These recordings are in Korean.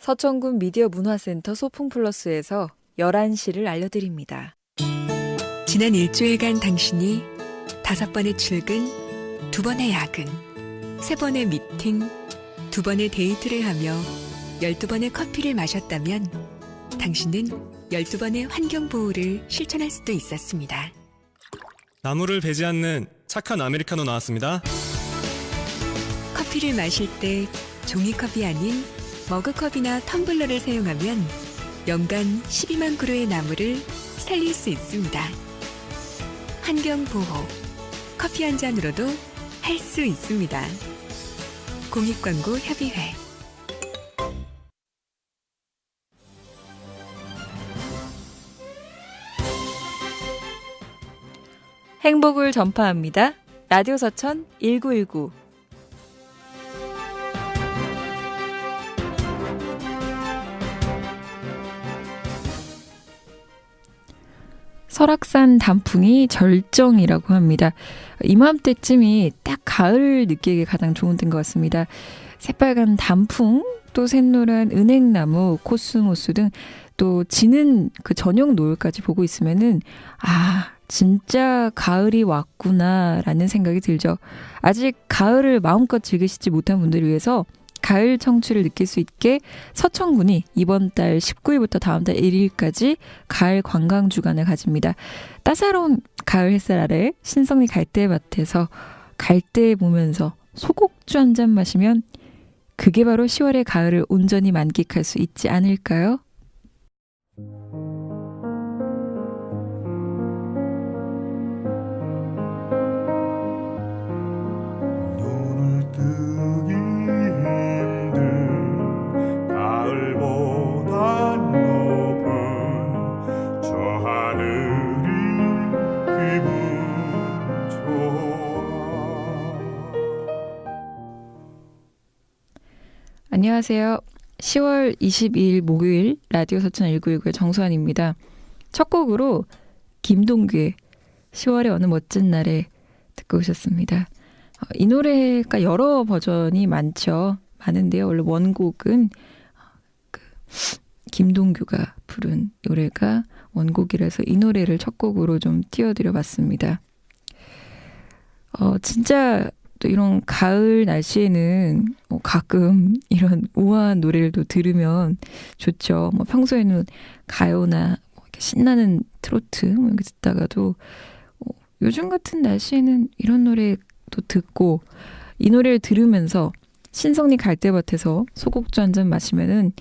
서천군 미디어 문화센터 소풍플러스에서 11시를 알려드립니다. 지난 일주일간 당신이 5번의 출근, 2번의 야근, 3번의 미팅, 2번의 데이트를 하며 12번의 커피를 마셨다면 당신은 12번의 환경보호를 실천할 수도 있었습니다. 나무를 베지 않는 착한 아메리카노 나왔습니다. 커피를 마실 때 종이컵이 아닌 머그컵이나 텀블러를 사용하면 연간 12만 그루의 나무를 살릴 수 있습니다. 환경보호, 커피 한 잔으로도 할 수 있습니다. 공익광고협의회. 행복을 전파합니다. 라디오 서천 1919. 설악산 단풍이 절정이라고 합니다. 이맘때쯤이 딱 가을 느끼기에 가장 좋은 때인 것 같습니다. 새빨간 단풍, 또 샛노란 은행나무, 코스모스 등 또 지는 그 저녁 노을까지 보고 있으면은 진짜 가을이 왔구나라는 생각이 들죠. 아직 가을을 마음껏 즐기시지 못한 분들을 위해서 가을 청취를 느낄 수 있게 서천군이 이번 달 19일부터 다음 달 1일까지 가을 관광 주간을 가집니다. 따사로운 가을 햇살 아래 신성리 갈대밭에서 갈대 보면서 소곡주 한 잔 마시면 그게 바로 10월의 가을을 온전히 만끽할 수 있지 않을까요? 눈을 뜨기 힘든 가을보다 높은 저 하늘이 기분 좋아. 안녕하세요. 10월 22일 목요일 라디오 서천 1919의 정수환입니다. 첫 곡으로 김동규의 10월의 어느 멋진 날에 듣고 오셨습니다. 이 노래가 여러 버전이 많은데요. 원래 원곡은 김동규가 부른 노래가 원곡이라서 이 노래를 첫 곡으로 좀 띄워드려 봤습니다. 진짜 또 이런 가을 날씨에는 가끔 이런 우아한 노래를 또 들으면 좋죠. 평소에는 가요나 이렇게 신나는 트로트 이렇게 듣다가도 요즘 같은 날씨에는 이런 노래도 듣고 이 노래를 들으면서 신성리 갈대밭에서 소곡주 한 잔 마시면은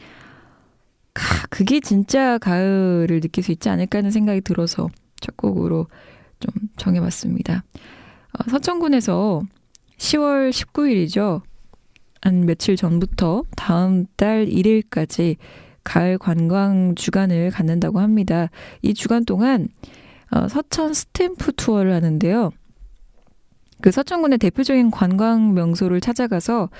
그게 진짜 가을을 느낄 수 있지 않을까 하는 생각이 들어서 첫 곡으로 좀 정해봤습니다. 서천군에서 10월 19일이죠. 한 며칠 전부터 다음 달 1일까지 가을 관광 주간을 갖는다고 합니다. 이 주간 동안 서천 스탬프 투어를 하는데요. 그 서천군의 대표적인 관광 명소를 찾아가서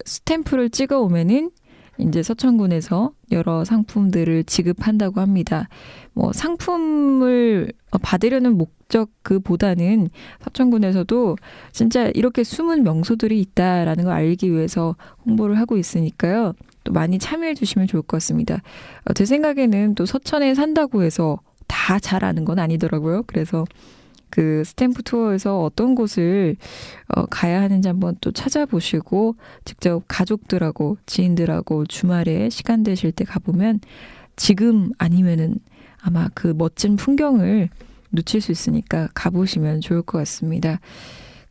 스탬프를 찍어 오면은 이제 서천군에서 여러 상품들을 지급한다고 합니다. 상품을 받으려는 목적 그보다는 서천군에서도 진짜 이렇게 숨은 명소들이 있다라는 걸 알기 위해서 홍보를 하고 있으니까요. 또 많이 참여해 주시면 좋을 것 같습니다. 제 생각에는 또 서천에 산다고 해서 다 잘 아는 건 아니더라고요. 그래서 그 스탬프 투어에서 어떤 곳을 가야 하는지 한번 또 찾아보시고 직접 가족들하고 지인들하고 주말에 시간 되실 때 가보면 지금 아니면은 아마 그 멋진 풍경을 놓칠 수 있으니까 가보시면 좋을 것 같습니다.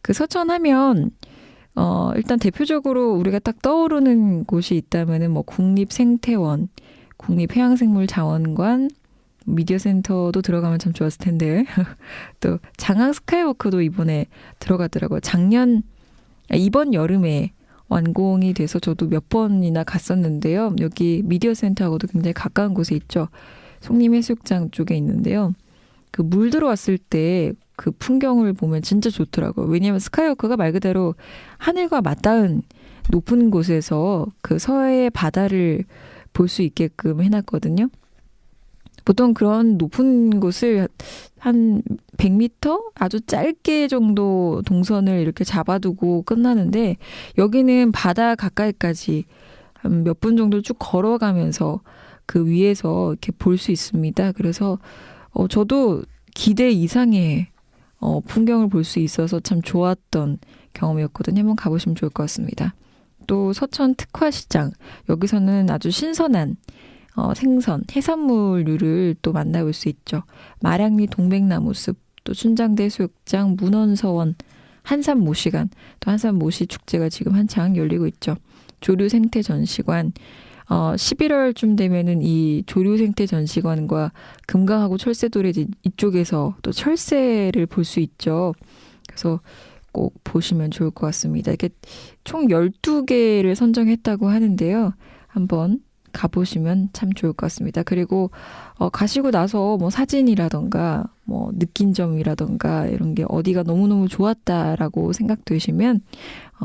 그 서천하면 일단 대표적으로 우리가 딱 떠오르는 곳이 있다면은 국립생태원, 국립해양생물자원관, 미디어센터도 들어가면 참 좋았을 텐데 또 장항 스카이워크도 이번에 들어가더라고요. 이번 여름에 완공이 돼서 저도 몇 번이나 갔었는데요. 여기 미디어센터하고도 굉장히 가까운 곳에 있죠. 송림해수욕장 쪽에 있는데요. 그 물 들어왔을 때 그 풍경을 보면 진짜 좋더라고요. 왜냐하면 스카이워크가 말 그대로 하늘과 맞닿은 높은 곳에서 그 서해의 바다를 볼 수 있게끔 해놨거든요. 보통 그런 높은 곳을 한 100m? 아주 짧게 정도 동선을 이렇게 잡아두고 끝나는데 여기는 바다 가까이까지 몇 분 정도 쭉 걸어가면서 그 위에서 이렇게 볼 수 있습니다. 그래서 저도 기대 이상의 풍경을 볼 수 있어서 참 좋았던 경험이었거든요. 한번 가보시면 좋을 것 같습니다. 또 서천 특화시장, 여기서는 아주 신선한 생선, 해산물류를 또 만나볼 수 있죠. 마량리 동백나무숲, 또 춘장대 수욕장, 문헌서원, 한산 모시관, 또 한산 모시 축제가 지금 한창 열리고 있죠. 조류 생태 전시관, 11월쯤 되면은 이 조류 생태 전시관과 금강하고 철새도래 이쪽에서 또 철새를 볼 수 있죠. 그래서 꼭 보시면 좋을 것 같습니다. 이게 총 12개를 선정했다고 하는데요. 한번 가보시면 참 좋을 것 같습니다. 그리고 가시고 나서 뭐 사진이라던가 뭐 느낀 점이라던가 이런 게 어디가 너무너무 좋았다라고 생각되시면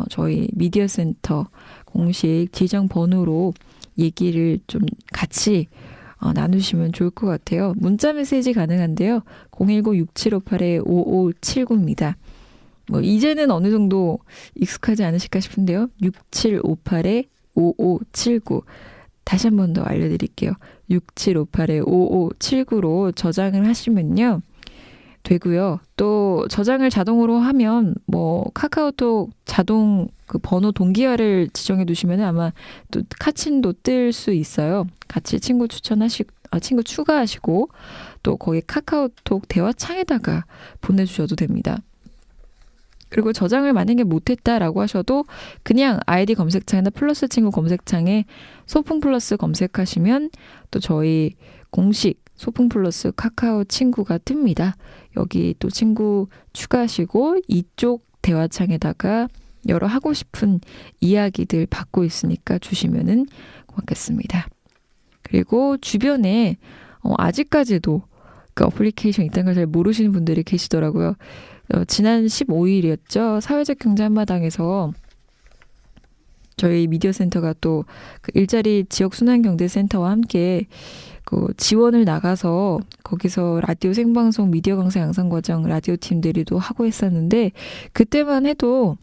저희 미디어센터 공식 지정 번호로 얘기를 좀 같이 나누시면 좋을 것 같아요. 문자 메시지 가능한데요. 010-6758-5579입니다. 뭐 이제는 어느 정도 익숙하지 않으실까 싶은데요. 6758-5579 다시 한 번 더 알려드릴게요. 6758-5579로 저장을 하시면요. 되고요. 또 저장을 자동으로 하면 뭐 카카오톡 자동 그 번호 동기화를 지정해 두시면 아마 또 카친도 뜰 수 있어요. 같이 친구 친구 추가하시고 또 거기 카카오톡 대화창에다가 보내주셔도 됩니다. 그리고 저장을 만약에 못했다라고 하셔도 그냥 아이디 검색창이나 플러스 친구 검색창에 소풍 플러스 검색하시면 또 저희 공식 소풍 플러스 카카오 친구가 뜹니다. 여기 또 친구 추가하시고 이쪽 대화창에다가 여러 하고 싶은 이야기들 받고 있으니까 주시면은 고맙겠습니다. 그리고 주변에 아직까지도 그 어플리케이션 있다는 걸 잘 모르시는 분들이 계시더라고요. 지난 15일이었죠. 사회적 경제 한마당에서 저희 미디어센터가 또 그 일자리 지역순환경제센터와 함께 그 지원을 나가서 거기서 라디오 생방송 미디어 강사 양성과정 라디오 팀들이 또 하고 했었는데 그때만 해도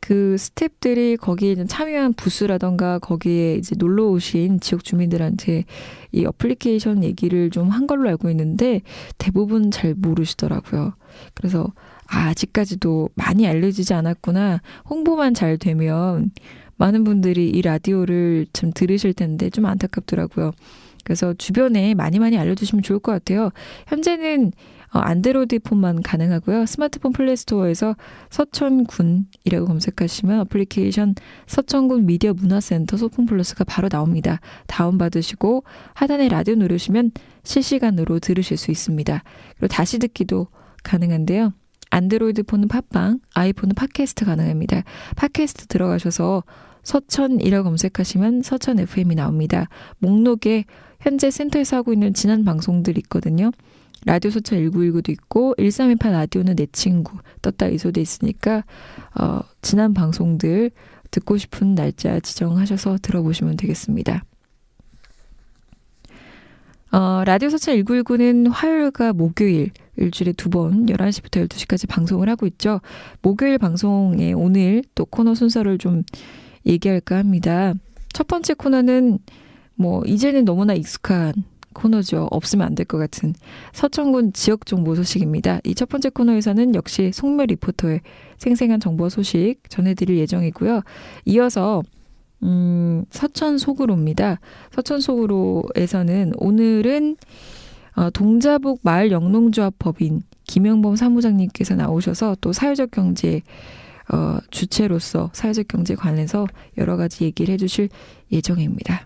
그 스태프들이 거기에 참여한 부스라던가 거기에 이제 놀러 오신 지역 주민들한테 이 어플리케이션 얘기를 좀 한 걸로 알고 있는데 대부분 잘 모르시더라고요. 그래서 아직까지도 많이 알려지지 않았구나. 홍보만 잘 되면 많은 분들이 이 라디오를 좀 들으실 텐데 좀 안타깝더라고요. 그래서 주변에 많이 알려주시면 좋을 것 같아요. 현재는 안드로이드 폰만 가능하고요. 스마트폰 플레이스토어에서 서천군이라고 검색하시면 어플리케이션 서천군 미디어 문화센터 소풍 플러스가 바로 나옵니다. 다운받으시고 하단에 라디오 누르시면 실시간으로 들으실 수 있습니다. 그리고 다시 듣기도 가능한데요. 안드로이드 폰은 팟빵, 아이폰은 팟캐스트 가능합니다. 팟캐스트 들어가셔서 서천이라고 검색하시면 서천 FM이 나옵니다. 목록에 현재 센터에서 하고 있는 지난 방송들이 있거든요. 라디오 서천 1919도 있고 1328 라디오는 내 친구 떴다 이소돼 있으니까 지난 방송들 듣고 싶은 날짜 지정하셔서 들어보시면 되겠습니다. 라디오 서천 1919는 화요일과 목요일 일주일에 2번 11시부터 12시까지 방송을 하고 있죠. 목요일 방송에 오늘 또 코너 순서를 좀 얘기할까 합니다. 첫 번째 코너는 뭐 이제는 너무나 익숙한 코너죠. 없으면 안 될 것 같은 서천군 지역정보 소식입니다. 이 첫 번째 코너에서는 역시 송묘 리포터의 생생한 정보 소식 전해드릴 예정이고요. 이어서 서천 소구로입니다. 서천 소구로에서는 오늘은 동자북 마을 영농조합 법인 김영범 사무장님께서 나오셔서 또 사회적 경제 주체로서 사회적 경제 관련해서 여러 가지 얘기를 해주실 예정입니다.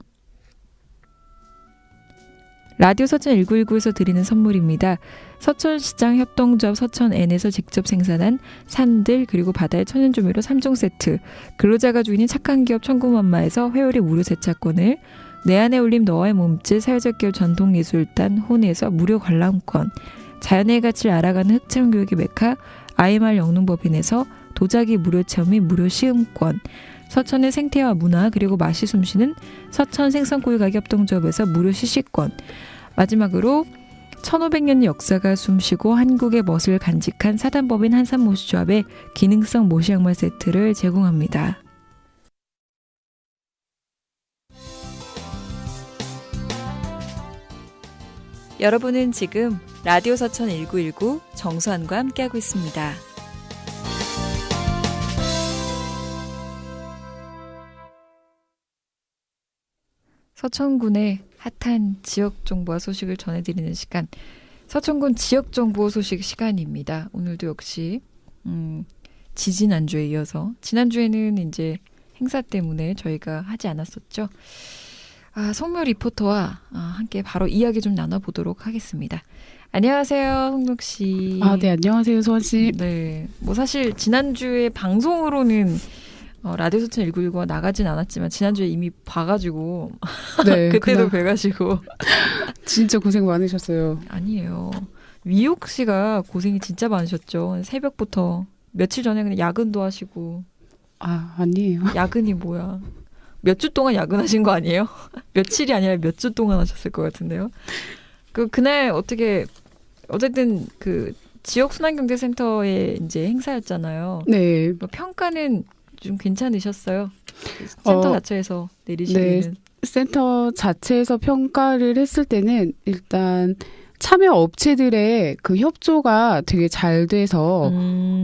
라디오 서천 1919에서 드리는 선물입니다. 서천시장 협동조합 서천N에서 직접 생산한 산들 그리고 바다의 천연조미료 3종 세트, 근로자가 주인인 착한 기업 천구만마에서 회오리 무료 세차권을, 내 안에 올림 너와의 몸짓 사회적 기업 전통예술단 혼에서 무료 관람권, 자연의 가치를 알아가는 흑체험교육의 메카 IMR 영농법인에서 도자기 무료 체험 및 무료 시음권, 서천의 생태와 문화 그리고 맛이 숨쉬는 서천 생선구이가게 협동조합에서 무료 시식권, 마지막으로 1500년 역사가 숨쉬고 한국의 멋을 간직한 사단법인 한산모시조합의 기능성 모시양말 세트를 제공합니다. 여러분은 지금 라디오 서천 1919 정수환과 함께하고 있습니다. 서천군의 핫한 지역 정보와 소식을 전해드리는 시간, 서천군 지역 정보 소식 시간입니다. 오늘도 역시 지지난주에 이어서 지난주에는 이제 행사 때문에 저희가 하지 않았었죠. 송묘 리포터와 함께 바로 이야기 좀 나눠보도록 하겠습니다. 안녕하세요, 송록 씨. 네, 안녕하세요, 소원 씨. 네, 뭐 사실 지난주에 방송으로는 라디오 서천 1919가 나가진 않았지만 지난주에 이미 봐가지고 네, 그때도 뵈가지고 진짜 고생 많으셨어요. 아니에요. 위옥 씨가 고생이 진짜 많으셨죠. 새벽부터 며칠 전에 그냥 야근도 하시고. 아니에요. 야근이 뭐야? 몇 주 동안 야근하신 거 아니에요? 며칠이 아니라 몇 주 동안 하셨을 것 같은데요. 그날 어쨌든 그 지역 순환경제센터의 이제 행사였잖아요. 네. 뭐 평가는 좀 괜찮으셨어요? 센터 자체에서 내리시기는. 네, 센터 자체에서 평가를 했을 때는 일단 참여 업체들의 그 협조가 되게 잘 돼서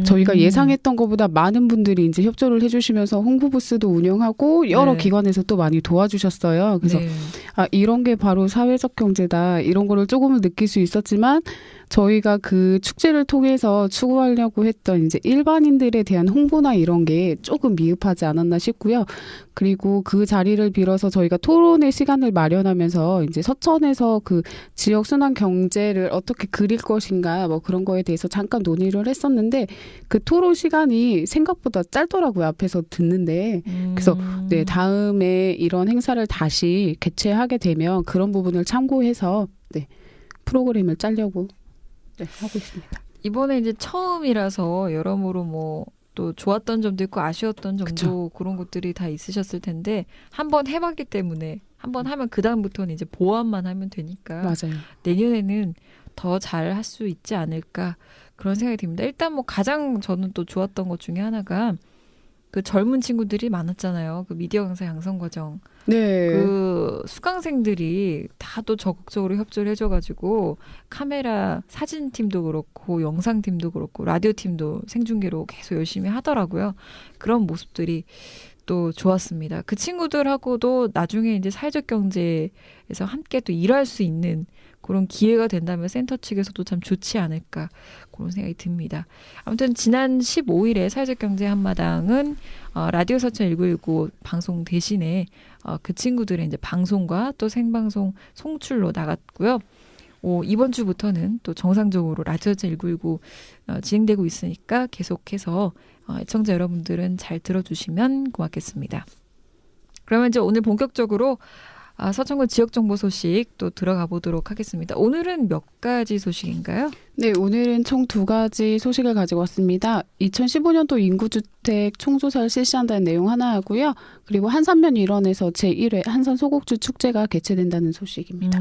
저희가 예상했던 것보다 많은 분들이 이제 협조를 해주시면서 홍보 부스도 운영하고 여러 네. 기관에서 또 많이 도와주셨어요. 그래서 네. 이런 게 바로 사회적 경제다. 이런 거를 조금은 느낄 수 있었지만 저희가 그 축제를 통해서 추구하려고 했던 이제 일반인들에 대한 홍보나 이런 게 조금 미흡하지 않았나 싶고요. 그리고 그 자리를 빌어서 저희가 토론의 시간을 마련하면서 이제 서천에서 그 지역 순환 경제를 어떻게 그릴 것인가 뭐 그런 거에 대해서 잠깐 논의를 했었는데 그 토론 시간이 생각보다 짧더라고요. 앞에서 듣는데. 그래서 네, 다음에 이런 행사를 다시 개최하게 되면 그런 부분을 참고해서 네, 프로그램을 짜려고 하고 있습니다. 이번에 이제 처음이라서 여러모로 뭐 또 좋았던 점도 있고 아쉬웠던 점도 그쵸. 그런 것들이 다 있으셨을 텐데 한번 해봤기 때문에 한번 하면 그 다음부터는 이제 보완만 하면 되니까 맞아요. 내년에는 더 잘 할 수 있지 않을까 그런 생각이 듭니다. 일단 뭐 가장 저는 또 좋았던 것 중에 하나가 그 젊은 친구들이 많았잖아요. 그 미디어 강사 양성 과정. 네. 그 수강생들이 다 또 적극적으로 협조를 해줘가지고 카메라 사진팀도 그렇고 영상팀도 그렇고 라디오팀도 생중계로 계속 열심히 하더라고요. 그런 모습들이 또 좋았습니다. 그 친구들하고도 나중에 이제 사회적 경제에서 함께 또 일할 수 있는 그런 기회가 된다면 센터 측에서도 참 좋지 않을까 그런 생각이 듭니다. 아무튼 지난 15일에 사회적 경제 한마당은 라디오 서천 1919 방송 대신에 그 친구들의 이제 방송과 또 생방송 송출로 나갔고요. 이번 주부터는 또 정상적으로 라디오 서천 1919 진행되고 있으니까 계속해서 애청자 여러분들은 잘 들어주시면 고맙겠습니다. 그러면 이제 오늘 본격적으로 서천군 지역정보 소식 또 들어가 보도록 하겠습니다. 오늘은 몇 가지 소식인가요? 네, 오늘은 총 2가지 소식을 가지고 왔습니다. 2015년도 인구주택 총조사를 실시한다는 내용 하나 하고요. 그리고 한산면 일원에서 제1회 한산 소곡주 축제가 개최된다는 소식입니다.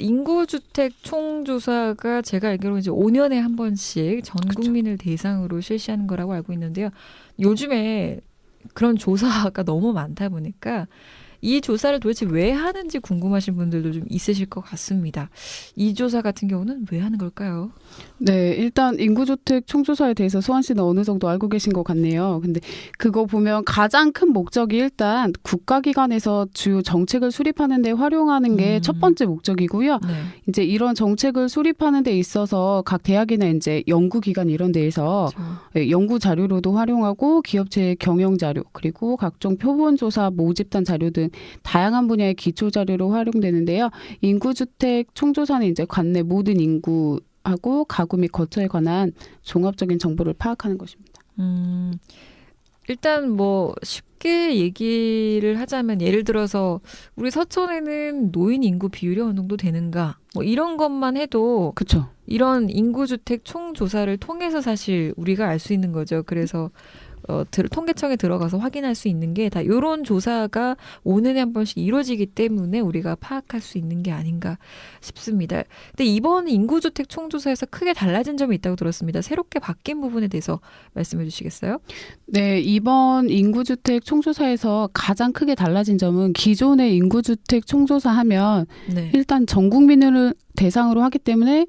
인구주택 총조사가 제가 알기로 이제 5년에 한 번씩 전 국민을 대상으로 실시하는 거라고 알고 있는데요. 요즘에 그런 조사가 너무 많다 보니까 이 조사를 도대체 왜 하는지 궁금하신 분들도 좀 있으실 것 같습니다. 이 조사 같은 경우는 왜 하는 걸까요? 네, 일단 인구주택 총조사에 대해서 소환 씨는 어느 정도 알고 계신 것 같네요. 근데 그거 보면 가장 큰 목적이 일단 국가기관에서 주요 정책을 수립하는 데 활용하는 게 첫 번째 목적이고요. 네. 이제 이런 정책을 수립하는 데 있어서 각 대학이나 이제 연구기관 이런 데에서 그렇죠. 연구 자료로도 활용하고 기업체의 경영 자료 그리고 각종 표본조사 모집단 자료 등 다양한 분야의 기초 자료로 활용되는데요. 인구주택 총조사는 이제 관내 모든 인구하고 가구 및 거처에 관한 종합적인 정보를 파악하는 것입니다. 일단 뭐 쉽게 얘기를 하자면 예를 들어서 우리 서천에는 노인 인구 비율이 어느 정도 되는가 뭐 이런 것만 해도 그렇죠. 이런 인구주택 총조사를 통해서 사실 우리가 알 수 있는 거죠. 그래서 통계청에 들어가서 확인할 수 있는 게 다 이런 조사가 5년에 한 번씩 이루어지기 때문에 우리가 파악할 수 있는 게 아닌가 싶습니다. 근데 이번 인구주택 총조사에서 크게 달라진 점이 있다고 들었습니다. 새롭게 바뀐 부분에 대해서 말씀해 주시겠어요? 네, 이번 인구주택 총조사에서 가장 크게 달라진 점은 기존의 인구주택 총조사하면 네. 일단 전 국민을 대상으로 하기 때문에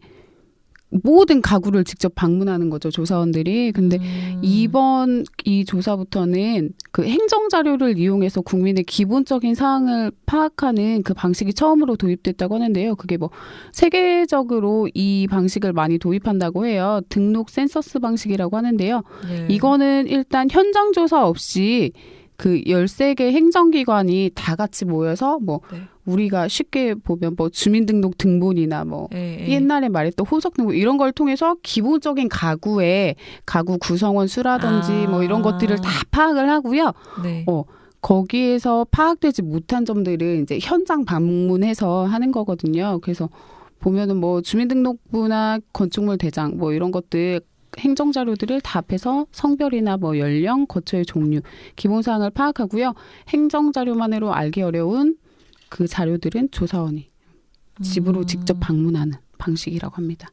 모든 가구를 직접 방문하는 거죠, 조사원들이. 근데 이번 이 조사부터는 그 행정 자료를 이용해서 국민의 기본적인 사항을 파악하는 그 방식이 처음으로 도입됐다고 하는데요. 그게 뭐 세계적으로 이 방식을 많이 도입한다고 해요. 등록 센서스 방식이라고 하는데요. 네. 이거는 일단 현장 조사 없이 그 13개 행정기관이 다 같이 모여서 뭐 네. 우리가 쉽게 보면 뭐 주민등록 등본이나 뭐 옛날에 말했던 호석 등본 이런 걸 통해서 기본적인 가구의 가구 구성원 수라든지 뭐 이런 것들을 다 파악을 하고요. 네. 거기에서 파악되지 못한 점들을 이제 현장 방문해서 하는 거거든요. 그래서 보면은 뭐 주민등록부나 건축물 대장 뭐 이런 것들 행정 자료들을 다 합해서 성별이나 뭐 연령, 거처의 종류, 기본 사항을 파악하고요. 행정 자료만으로 알기 어려운 그 자료들은 조사원이 집으로 직접 방문하는 방식이라고 합니다.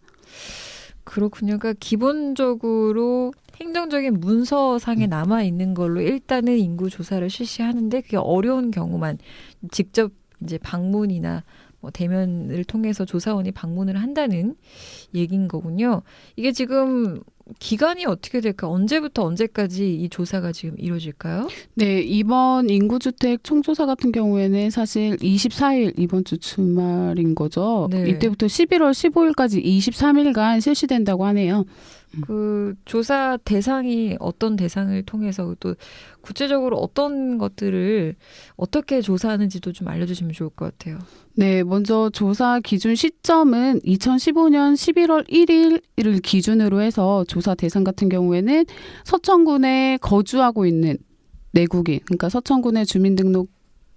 그렇군요. 그러니까 기본적으로 행정적인 문서상에 남아 있는 걸로 일단은 인구 조사를 실시하는데 그게 어려운 경우만 직접 이제 방문이나 뭐 대면을 통해서 조사원이 방문을 한다는 얘기인 거군요. 이게 지금 기간이 어떻게 될까? 언제부터 언제까지 이 조사가 지금 이루어질까요? 네, 이번 인구주택 총조사 같은 경우에는 사실 24일 이번 주 주말인 거죠. 네. 이때부터 11월 15일까지 23일간 실시된다고 하네요. 그 조사 대상이 어떤 대상을 통해서 또 구체적으로 어떤 것들을 어떻게 조사하는지도 좀 알려주시면 좋을 것 같아요. 네, 먼저 조사 기준 시점은 2015년 11월 1일을 기준으로 해서 조사 대상 같은 경우에는 서천군에 거주하고 있는 내국인, 그러니까 서천군에 주민등록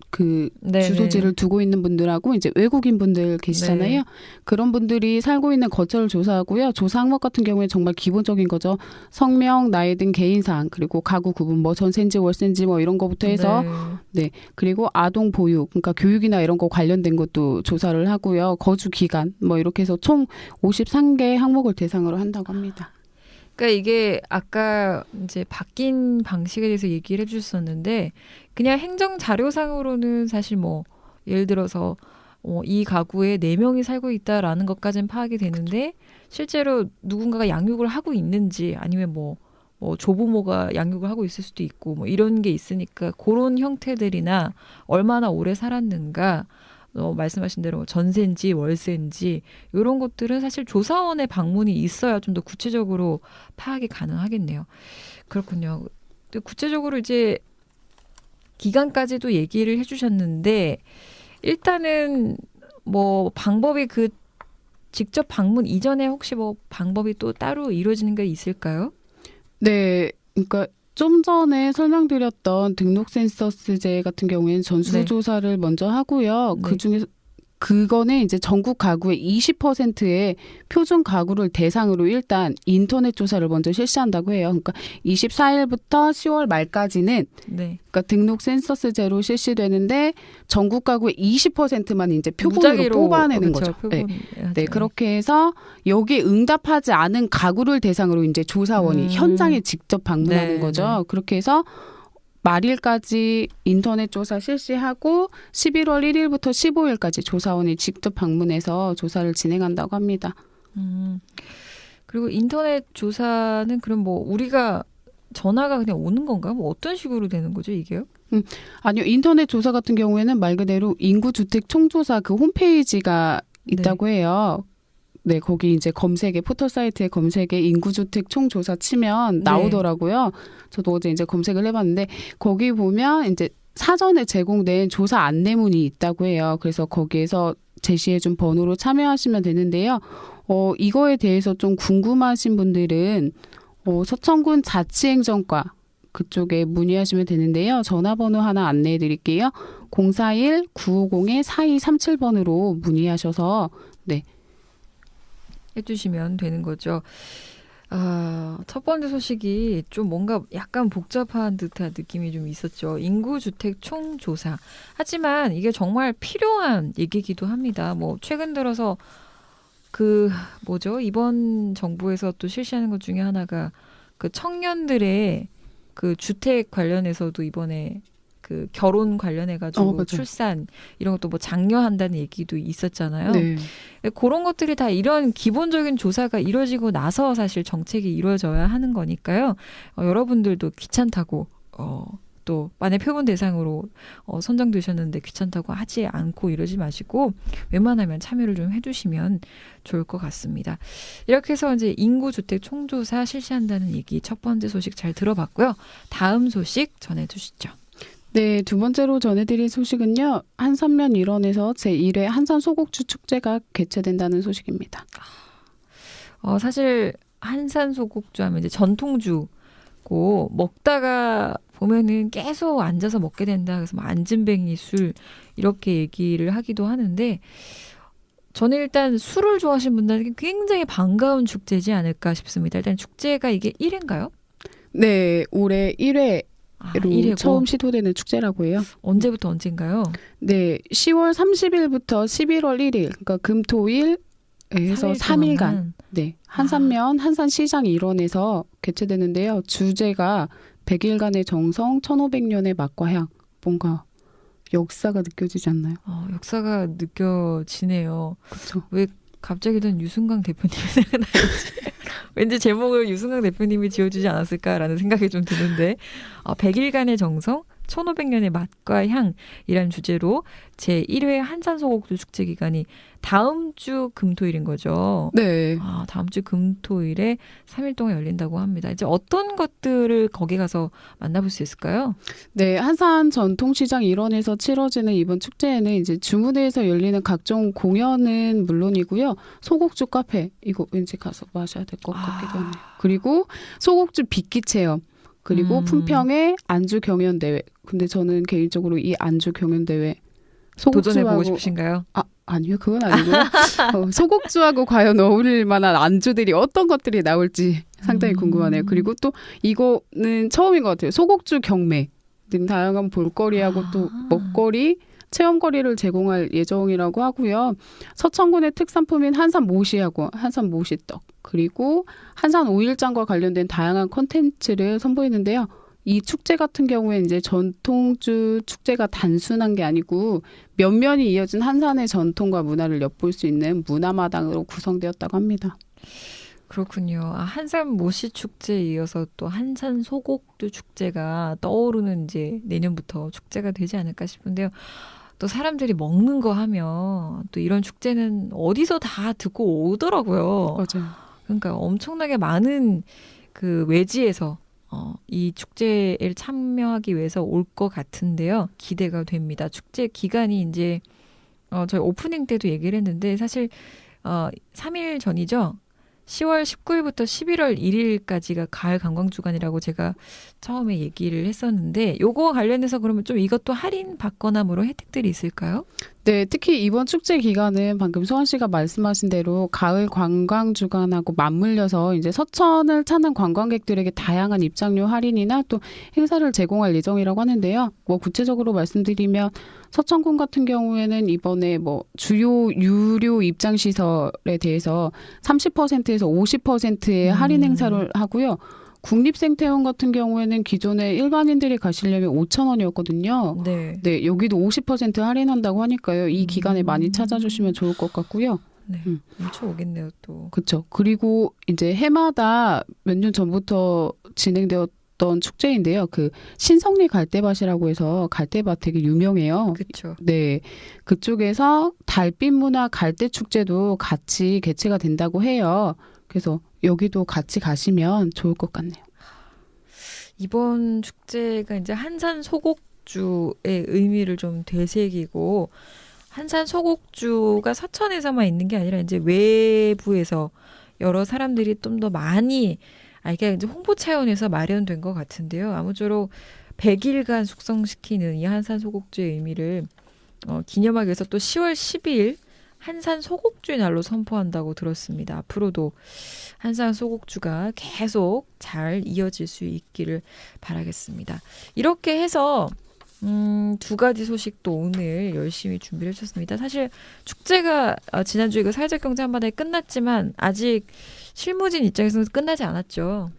그 주소지를 두고 있는 분들하고 이제 외국인 분들 계시잖아요. 네. 그런 분들이 살고 있는 거처를 조사하고요. 조사 항목 같은 경우에 정말 기본적인 거죠. 성명, 나이 등 개인사항, 그리고 가구 구분, 뭐 전세인지 월세인지 뭐 이런 거부터 해서 네. 그리고 아동 보육, 그러니까 교육이나 이런 거 관련된 것도 조사를 하고요. 거주 기간, 뭐 이렇게 해서 총 53개 항목을 대상으로 한다고 합니다. 그러니까 이게 아까 이제 바뀐 방식에 대해서 얘기를 해주셨었는데 그냥 행정 자료상으로는 사실 뭐 예를 들어서 이 가구에 4명이 살고 있다라는 것까지는 파악이 되는데 실제로 누군가가 양육을 하고 있는지 아니면 뭐 조부모가 양육을 하고 있을 수도 있고 뭐 이런 게 있으니까 그런 형태들이나 얼마나 오래 살았는가 말씀하신 대로 전세인지 월세인지 이런 것들은 사실 조사원의 방문이 있어야 좀 더 구체적으로 파악이 가능하겠네요. 그렇군요. 구체적으로 이제 기간까지도 얘기를 해주셨는데 일단은 뭐 방법이 그 직접 방문 이전에 혹시 뭐 방법이 또 따로 이루어지는 게 있을까요? 네, 그러니까 좀 전에 설명드렸던 등록 센서스제 같은 경우에는 전수조사를 먼저 하고요. 네. 그중에 그거는 이제 전국 가구의 20%의 표준 가구를 대상으로 일단 인터넷 조사를 먼저 실시한다고 해요. 그러니까 24일부터 10월 말까지는 그러니까 등록 센서스제로 실시되는데 전국 가구의 20%만 이제 표본으로 뽑아내는 거죠. 네. 네, 그렇게 해서 여기에 응답하지 않은 가구를 대상으로 이제 조사원이 현장에 직접 방문하는 거죠. 그렇게 해서 말일까지 인터넷 조사 실시하고 11월 1일부터 15일까지 조사원이 직접 방문해서 조사를 진행한다고 합니다. 그리고 인터넷 조사는 그럼 뭐 우리가 전화가 그냥 오는 건가? 뭐 어떤 식으로 되는 거죠, 이게요? 아니요. 인터넷 조사 같은 경우에는 말 그대로 인구주택 총조사 그 홈페이지가 있다고 해요. 네, 거기 이제 검색에 포털 사이트에 검색에 인구주택 총조사 치면 나오더라고요. 저도 어제 이제 검색을 해봤는데 거기 보면 이제 사전에 제공된 조사 안내문이 있다고 해요. 그래서 거기에서 제시해준 번호로 참여하시면 되는데요. 이거에 대해서 좀 궁금하신 분들은 서천군 자치행정과 그쪽에 문의하시면 되는데요. 전화번호 하나 안내해 드릴게요. 041-950-4237번으로 문의하셔서 네. 해주시면 되는 거죠. 첫 번째 소식이 좀 뭔가 약간 복잡한 듯한 느낌이 좀 있었죠. 인구주택 총조사. 하지만 이게 정말 필요한 얘기이기도 합니다. 뭐 최근 들어서 이번 정부에서 또 실시하는 것 중에 하나가 그 청년들의 그 주택 관련해서도 이번에 그 결혼 관련해가지고 맞아요. 출산 이런 것도 뭐 장려한다는 얘기도 있었잖아요. 네. 그런 것들이 다 이런 기본적인 조사가 이루어지고 나서 사실 정책이 이루어져야 하는 거니까요. 여러분들도 귀찮다고 또 만약 표본 대상으로 선정되셨는데 귀찮다고 하지 않고 이러지 마시고 웬만하면 참여를 좀 해주시면 좋을 것 같습니다. 이렇게 해서 이제 인구주택 총조사 실시한다는 얘기 첫 번째 소식 잘 들어봤고요. 다음 소식 전해주시죠. 네, 두 번째로 전해드릴 소식은요. 한산면 일원에서 제1회 한산 소곡주 축제가 개최된다는 소식입니다. 사실 한산 소곡주 하면 이제 전통주고 먹다가 보면은 계속 앉아서 먹게 된다. 그래서 뭐 앉은뱅이 술 이렇게 얘기를 하기도 하는데 저는 일단 술을 좋아하시는 분들에게 굉장히 반가운 축제지 않을까 싶습니다. 일단 축제가 이게 1회인가요? 네, 올해 1회 로 1회고. 처음 시도되는 축제라고 해요. 언제부터 언제인가요? 네, 10월 30일부터 11월 1일, 그러니까 금토일 해서 3일간 동안. 네, 한산면 한산시장 일원에서 개최되는데요. 주제가 100일간의 정성, 1500년의 맛과 향. 뭔가 역사가 느껴지지 않나요? 역사가 느껴지네요. 그렇죠. 왜 갑자기 든 유승강 대표님이 생각나지? 왠지 제목을 유승강 대표님이 지어주지 않았을까라는 생각이 좀 드는데 100일간의 정성, 1500년의 맛과 향이라는 주제로 제1회 한산소곡주 축제 기간이 다음 주 금토일인 거죠. 네. 다음 주 금토일에 3일 동안 열린다고 합니다. 이제 어떤 것들을 거기 가서 만나볼 수 있을까요? 네, 한산 전통시장 일원에서 치러지는 이번 축제에는 이제 주무대에서 열리는 각종 공연은 물론이고요. 소곡주 카페, 이거 왠지 가서 마셔야 될 것 같기도 하네요. 그리고 소곡주 빚기 체험, 그리고 품평의 안주 경연 대회. 근데 저는 개인적으로 이 안주 경연 대회 도전해보고 싶으신가요? 아니요, 그건 아니고요. 소곡주하고 과연 어울릴 만한 안주들이 어떤 것들이 나올지 상당히 궁금하네요. 그리고 또 이거는 처음인 것 같아요. 소곡주 경매 등 다양한 볼거리하고 또 먹거리, 체험거리를 제공할 예정이라고 하고요. 서천군의 특산품인 한산 모시하고 한산 모시떡, 그리고 한산 오일장과 관련된 다양한 콘텐츠를 선보이는데요. 이 축제 같은 경우에 이제 전통주 축제가 단순한 게 아니고 면면이 이어진 한산의 전통과 문화를 엿볼 수 있는 문화마당으로 구성되었다고 합니다. 그렇군요. 한산 모시 축제에 이어서 또 한산 소곡주 축제가 떠오르는 이제 내년부터 축제가 되지 않을까 싶은데요. 또 사람들이 먹는 거 하면 또 이런 축제는 어디서 다 듣고 오더라고요. 맞아요. 그러니까 엄청나게 많은 그 외지에서 이 축제에 참여하기 위해서 올 것 같은데요. 기대가 됩니다. 축제 기간이 이제 저희 오프닝 때도 얘기를 했는데 사실 3일 전이죠. 10월 19일부터 11월 1일까지가 가을 관광 주간이라고 제가 처음에 얘기를 했었는데 요거 관련해서 그러면 좀 이것도 할인 받거나 뭐로 혜택들이 있을까요? 네, 특히 이번 축제 기간은 방금 소환 씨가 말씀하신 대로 가을 관광 주간하고 맞물려서 이제 서천을 찾는 관광객들에게 다양한 입장료 할인이나 또 행사를 제공할 예정이라고 하는데요. 뭐 구체적으로 말씀드리면 서천군 같은 경우에는 이번에 뭐 주요 유료 입장 시설에 대해서 30%에서 50%의 할인 행사를 하고요. 국립생태원 같은 경우에는 기존에 일반인들이 가시려면 5,000원이었거든요. 네. 네, 여기도 50% 할인한다고 하니까요. 이 기간에 많이 찾아주시면 좋을 것 같고요. 네. 엄청 오겠네요, 또. 그렇죠. 그리고 이제 해마다 몇 년 전부터 진행되었던 축제인데요. 그 신성리 갈대밭이라고 해서 갈대밭 되게 유명해요. 그렇죠. 네, 그쪽에서 달빛 문화 갈대 축제도 같이 개최가 된다고 해요. 그래서 여기도 같이 가시면 좋을 것 같네요. 이번 축제가 이제 한산 소곡주의 의미를 좀 되새기고 한산 소곡주가 서천에서만 있는 게 아니라 이제 외부에서 여러 사람들이 좀 더 많이 이게 이제 홍보 차원에서 마련된 것 같은데요. 아무쪼록 100일간 숙성시키는 이 한산 소곡주의 의미를 기념하기 위해서 또 10월 10일 한산 소곡주의 날로 선포한다고 들었습니다. 앞으로도 한산 소곡주가 계속 잘 이어질 수 있기를 바라겠습니다. 이렇게 해서 2가지 소식도 오늘 열심히 준비를 해주셨습니다. 사실 축제가 지난주에 그 사회적 경제 한바다에 끝났지만 아직 실무진 입장에서는 끝나지 않았죠.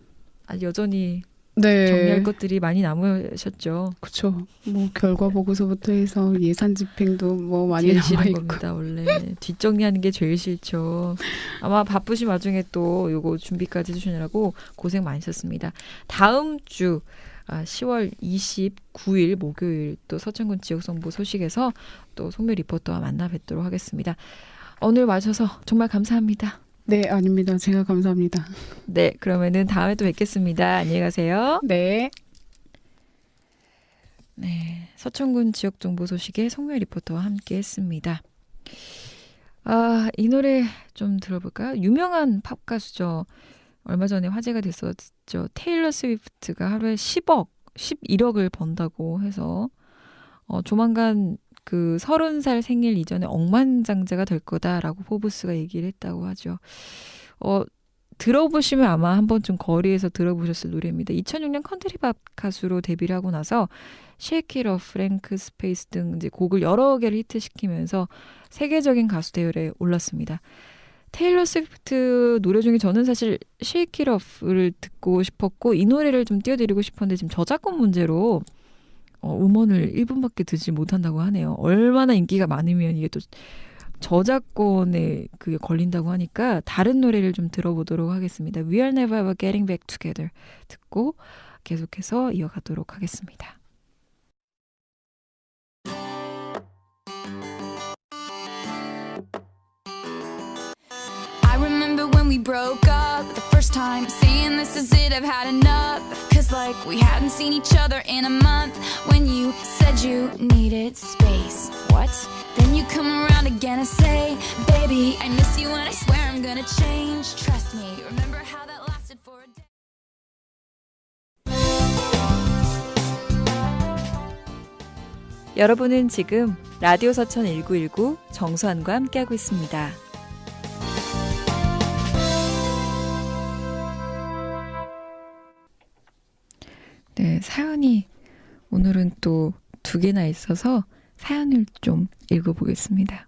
아직 여전히 정리할 것들이 많이 남으셨죠. 그렇죠. 뭐 결과 보고서부터 해서 예산 집행도 뭐 많이 제일 남아 싫은 있고. 겁니다. 원래 뒷정리하는 게 제일 싫죠. 아마 바쁘신 와중에 또 요거 준비까지 해주시느라고 고생 많으셨습니다. 다음 주 10월 29일 목요일 또 서천군 지역선보 소식에서 또 송묘 리포터와 만나 뵙도록 하겠습니다. 오늘 와주셔서 정말 감사합니다. 네, 아닙니다. 제가 감사합니다. 네, 그러면은 다음에 또 뵙겠습니다. 안녕히 가세요. 네. 네, 서천군 지역 정보 소식에 송묘 리포터와 함께 했습니다. 이 노래 좀 들어볼까요? 유명한 팝 가수죠. 얼마 전에 화제가 됐었죠. 테일러 스위프트가 하루에 11억을 번다고 해서 조만간 그 30살 생일 이전에 억만장자가 될 거다라고 포브스가 얘기를 했다고 하죠. 들어보시면 아마 한 번쯤 거리에서 들어보셨을 노래입니다. 2006년 컨트리팝 가수로 데뷔를 하고 나서 Shake It Off, 프랭크 스페이스 등 이제 곡을 여러 개를 히트시키면서 세계적인 가수 대열에 올랐습니다. 테일러 스위프트 노래 중에 저는 사실 Shake It Off를 듣고 싶었고 이 노래를 좀 띄워드리고 싶었는데 지금 저작권 문제로 음원을 1분밖에 듣지 못한다고 하네요. 얼마나 인기가 많으면 이게 또 저작권에 그게 걸린다고 하니까 다른 노래를 좀 들어보도록 하겠습니다. We are never ever getting back together 듣고 계속해서 이어가도록 하겠습니다. I remember when we broke up the first time, saying this is it, I've had enough. Cause like we hadn't seen each other in a month. When you said you needed space, what? Then you come around again and say, baby, I miss you and I swear I'm gonna change. Trust me, remember how that lasted for a day. 여러분은 지금 라디오 서천 1919 정수환과 함께하고 있습니다. 네, 사연이 오늘은 또 2개나 있어서 사연을 좀 읽어보겠습니다.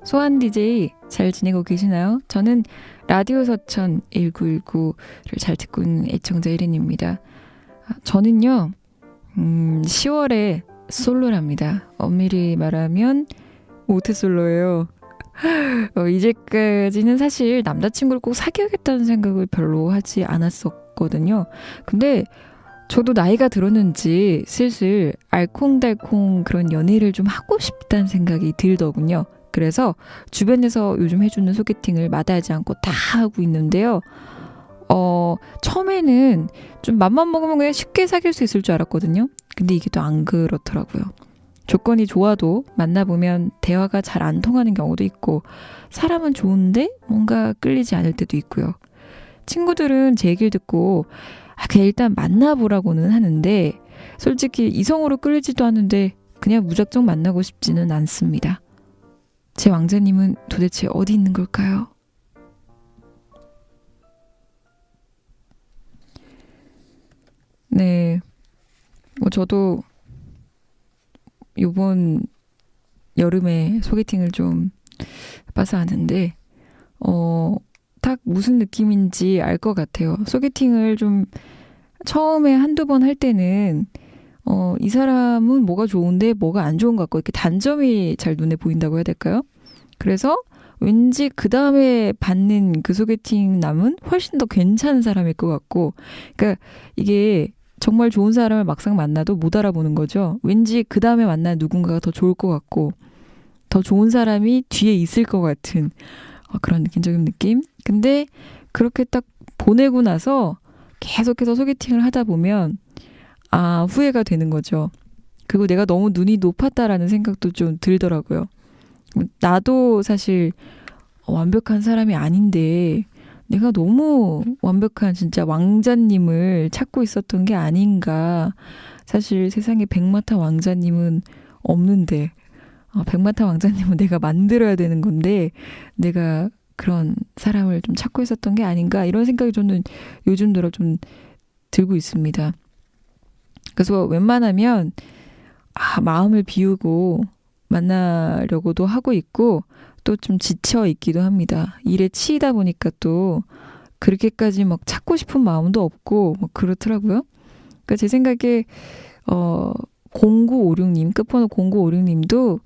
소환 DJ 잘 지내고 계시나요? 저는 라디오 서천 1919를 잘 듣고 있는 애청자 1인입니다. 저는요 10월에 솔로랍니다. 엄밀히 말하면 모태솔로예요. 이제까지는 사실 남자친구를 꼭 사귀어야겠다는 생각을 별로 하지 않았었거든요. 근데 저도 나이가 들었는지 슬슬 알콩달콩 그런 연애를 좀 하고 싶다는 생각이 들더군요. 그래서 주변에서 요즘 해주는 소개팅을 마다하지 않고 다 하고 있는데요. 처음에는 좀 맘만 먹으면 그냥 쉽게 사귈 수 있을 줄 알았거든요. 근데 이게 또 안 그렇더라고요. 조건이 좋아도 만나보면 대화가 잘 안 통하는 경우도 있고 사람은 좋은데 뭔가 끌리지 않을 때도 있고요. 친구들은 제 얘기를 듣고 그냥 일단 만나보라고는 하는데 솔직히 이성으로 끌리지도 않는데 그냥 무작정 만나고 싶지는 않습니다. 제 왕자님은 도대체 어디 있는 걸까요? 네, 저도 이번 여름에 소개팅을 좀 해봐서 아는데 딱 무슨 느낌인지 알 것 같아요. 소개팅을 좀 처음에 한두 번 할 때는 이 사람은 뭐가 좋은데 뭐가 안 좋은 것 같고 이렇게 단점이 잘 눈에 보인다고 해야 될까요? 그래서 왠지 그 다음에 받는 그 소개팅 남은 훨씬 더 괜찮은 사람일 것 같고 그러니까 이게 정말 좋은 사람을 막상 만나도 못 알아보는 거죠. 왠지 그 다음에 만난 누군가가 더 좋을 것 같고 더 좋은 사람이 뒤에 있을 것 같은 그런 느낌적인 느낌? 근데 그렇게 딱 보내고 나서 계속해서 소개팅을 하다 보면 후회가 되는 거죠. 그리고 내가 너무 눈이 높았다라는 생각도 좀 들더라고요. 나도 사실 완벽한 사람이 아닌데 내가 너무 완벽한 진짜 왕자님을 찾고 있었던 게 아닌가. 사실 세상에 백마탄 왕자님은 없는데, 백마탄 왕자님은 내가 만들어야 되는 건데, 내가 그런 사람을 좀 찾고 있었던 게 아닌가. 이런 생각이 저는 요즘 들어 좀 들고 있습니다. 그래서 웬만하면 마음을 비우고 만나려고도 하고 있고 또 좀 지쳐 있기도 합니다. 일에 치이다 보니까 또 그렇게까지 막 찾고 싶은 마음도 없고 뭐 그렇더라고요. 그러니까 제 생각에 0956님, 끝번호 0956님도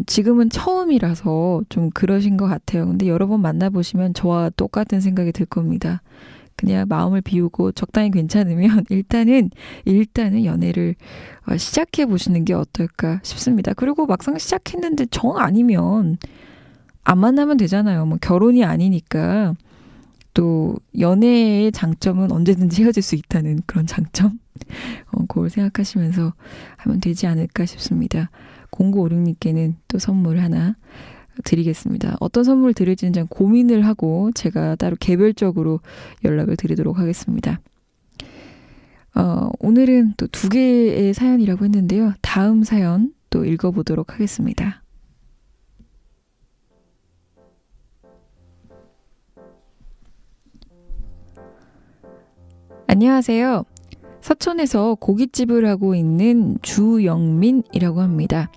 지금은 처음이라서 좀 그러신 것 같아요. 근데 여러 번 만나보시면 저와 똑같은 생각이 들 겁니다. 그냥 마음을 비우고 적당히 괜찮으면 일단은 연애를 시작해 보시는 게 어떨까 싶습니다. 그리고 막상 시작했는데 정 아니면 안 만나면 되잖아요. 뭐 결혼이 아니니까. 또 연애의 장점은 언제든지 헤어질 수 있다는 그런 장점, 그걸 생각하시면서 하면 되지 않을까 싶습니다. 0956님께는 또 선물 하나 드리겠습니다. 어떤 선물 드릴지는 좀 고민을 하고 제가 따로 개별적으로 연락을 드리도록 하겠습니다. 오늘은 또 2개의 사연이라고 했는데요. 다음 사연 또 읽어보도록 하겠습니다. 안녕하세요. 서천에서 고깃집을 하고 있는 주영민이라고 합니다.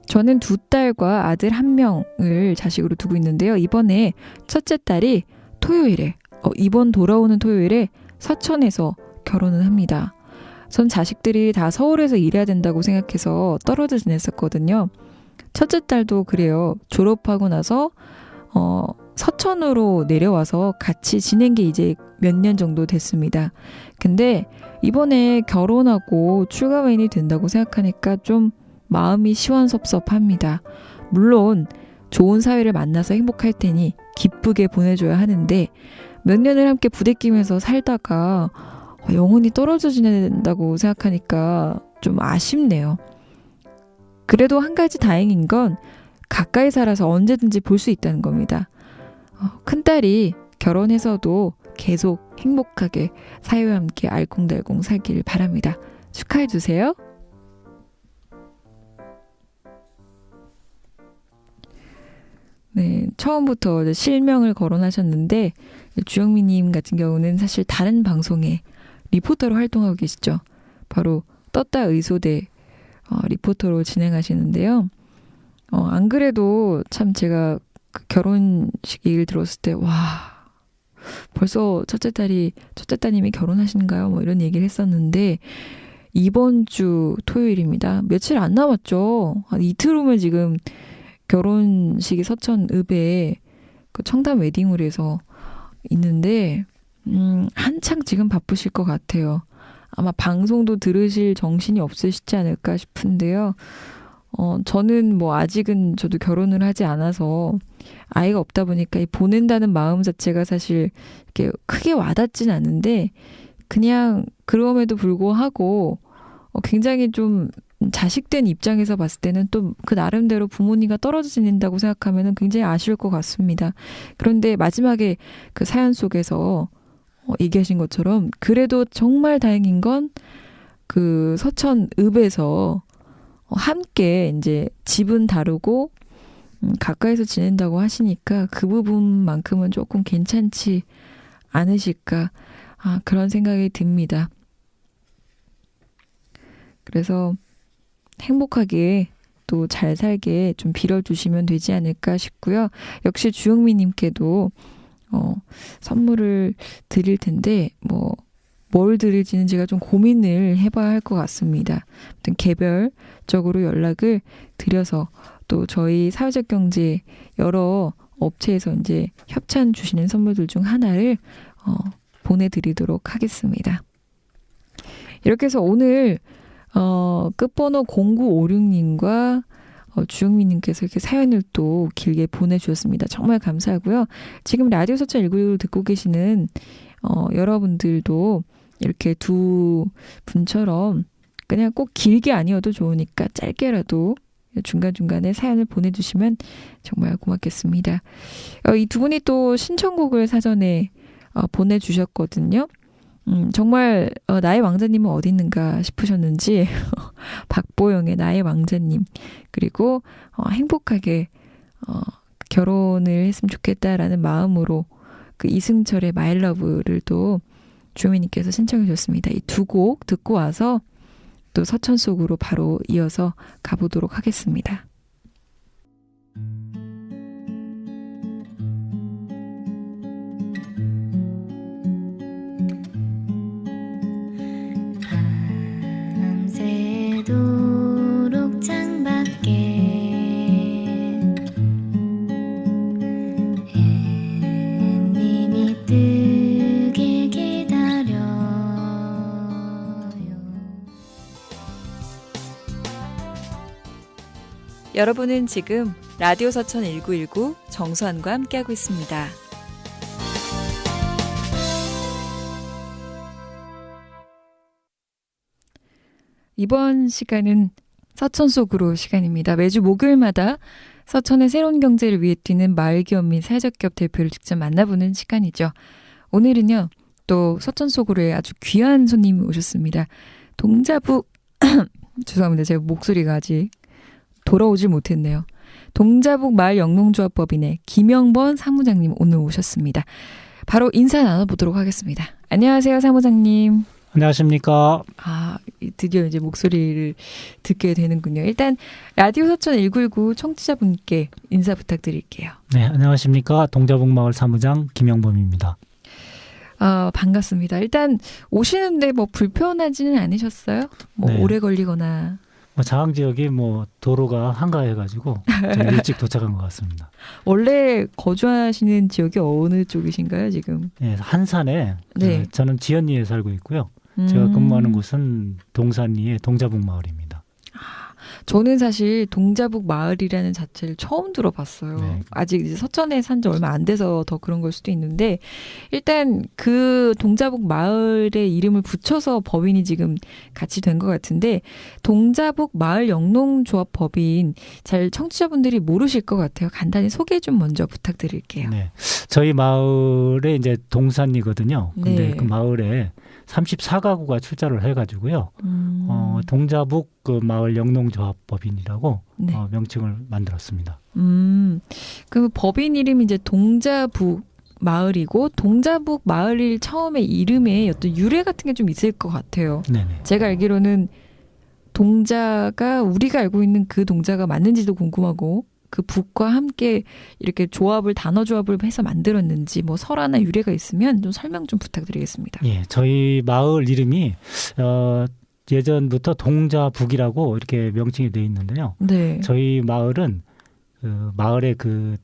저는 2딸과 아들 1명을 자식으로 두고 있는데요. 이번에 첫째 딸이 이번 돌아오는 토요일에 서천에서 결혼을 합니다. 전 자식들이 다 서울에서 일해야 된다고 생각해서 떨어져 지냈었거든요. 첫째 딸도 그래요. 졸업하고 나서 서천으로 내려와서 같이 지낸 게 이제 몇 년 정도 됐습니다. 근데 이번에 결혼하고 출가회인이 된다고 생각하니까 좀 마음이 시원섭섭합니다. 물론 좋은 사회를 만나서 행복할 테니 기쁘게 보내줘야 하는데 몇 년을 함께 부대끼면서 살다가 영원히 떨어져 지낸다고 생각하니까 좀 아쉽네요. 그래도 한 가지 다행인 건 가까이 살아서 언제든지 볼 수 있다는 겁니다. 큰딸이 결혼해서도 계속 행복하게 사회와 함께 알콩달콩 살길 바랍니다. 축하해 주세요. 네, 처음부터 실명을 거론하셨는데 주영미님 같은 경우는 사실 다른 방송에 리포터로 활동하고 계시죠. 바로 떴다 의소대 리포터로 진행하시는데요. 안 그래도 참 제가 그 결혼식 얘기를 들었을 때 벌써 첫째 따님이 결혼하시는가요? 뭐 이런 얘기를 했었는데 이번 주 토요일입니다. 며칠 안 남았죠. 한 이틀 후면 지금 결혼식이 서천읍에 그 청담 웨딩홀에서 있는데 한창 지금 바쁘실 것 같아요. 아마 방송도 들으실 정신이 없으시지 않을까 싶은데요. 저는 뭐 아직은 저도 결혼을 하지 않아서 아이가 없다 보니까 이 보낸다는 마음 자체가 사실 이렇게 크게 와닿진 않는데 그냥 그럼에도 불구하고 굉장히 좀 자식된 입장에서 봤을 때는 또 그 나름대로 부모님과 떨어져 지낸다고 생각하면 굉장히 아쉬울 것 같습니다. 그런데 마지막에 그 사연 속에서 얘기하신 것처럼 그래도 정말 다행인 건 그 서천읍에서 함께 이제 집은 다르고 가까이서 지낸다고 하시니까 그 부분만큼은 조금 괜찮지 않으실까 그런 생각이 듭니다. 그래서 행복하게 또 잘 살게 좀 빌어주시면 되지 않을까 싶고요. 역시 주영미님께도 선물을 드릴 텐데 뭘 드릴지는 제가 좀 고민을 해봐야 할 것 같습니다. 아무튼 개별적으로 연락을 드려서 또 저희 사회적 경제 여러 업체에서 이제 협찬 주시는 선물들 중 하나를 보내드리도록 하겠습니다. 이렇게 해서 오늘 끝번호 0956님과 주영민님께서 이렇게 사연을 또 길게 보내주셨습니다. 정말 감사하고요. 지금 라디오 서천 1919를 듣고 계시는 여러분들도 이렇게 두 분처럼 그냥 꼭 길게 아니어도 좋으니까 짧게라도 중간중간에 사연을 보내주시면 정말 고맙겠습니다. 이 두 분이 또 신청곡을 사전에 보내주셨거든요. 정말 나의 왕자님은 어디 있는가 싶으셨는지 박보영의 나의 왕자님 그리고 행복하게 결혼을 했으면 좋겠다라는 마음으로 그 이승철의 마이 러브를 또 주호민님께서 신청해 주셨습니다. 이 두 곡 듣고 와서 또 서천 속으로 바로 이어서 가보도록 하겠습니다. 밤새도록 창밖에 햇님이 뜨길 기다려요. 여러분은 지금 라디오 서천 1919 정수환과 함께하고 있습니다. 이번 시간은 서천 속으로 시간입니다. 매주 목요일마다 서천의 새로운 경제를 위해 뛰는 마을기업 및 사회적 기업 대표를 직접 만나보는 시간이죠. 오늘은요. 또 서천 속으로의 아주 귀한 손님이 오셨습니다. 동자북 죄송합니다. 제 목소리가 아직 돌아오질 못했네요. 동자북 마을 영농조합법인의 김영번 사무장님 오늘 오셨습니다. 바로 인사 나눠보도록 하겠습니다. 안녕하세요, 사무장님. 안녕하십니까. 드디어 이제 목소리를 듣게 되는군요. 일단 라디오 서천 1919 청취자분께 인사 부탁드릴게요. 네, 안녕하십니까. 동자북 마을 사무장 김영범입니다. 반갑습니다. 일단 오시는데 뭐 불편하지는 않으셨어요? 뭐 네. 오래 걸리거나. 자강 지역이 도로가 한가해가지고 좀 일찍 도착한 것 같습니다. 원래 거주하시는 지역이 어느 쪽이신가요, 지금? 네, 한산에 네. 저는 지연리에 살고 있고요. 제가 근무하는 곳은 동산리의 동자북 마을입니다. 저는 사실 동자북 마을이라는 자체를 처음 들어봤어요. 네. 아직 이제 서천에 산 지 얼마 안 돼서 더 그런 걸 수도 있는데 일단 그 동자북 마을의 이름을 붙여서 법인이 지금 같이 된 것 같은데 동자북 마을 영농조합 법인 잘 청취자분들이 모르실 것 같아요. 간단히 소개 좀 먼저 부탁드릴게요. 네, 저희 마을에 이제 동산리거든요. 근데 네. 그 마을에 34가구가 출자를 해가지고요. 동자북 그 마을 영농조합법인이라고 네. 명칭을 만들었습니다. 그 법인 이름이 이제 동자북 마을이고 동자북 마을이 처음에 이름에 어떤 유래 같은 게 좀 있을 것 같아요. 네네. 제가 알기로는 동자가 우리가 알고 있는 그 동자가 맞는지도 궁금하고 그 북과 함께 이렇게 단어 조합을 해서 만들었는지 뭐 설화나 유래가 있으면 좀 설명 좀 부탁드리겠습니다. 예, 저희 마을 이름이 예전부터 동자북이라고 이렇게 명칭이 돼 있는데요. 네. 저희 마을은 그 마을의 그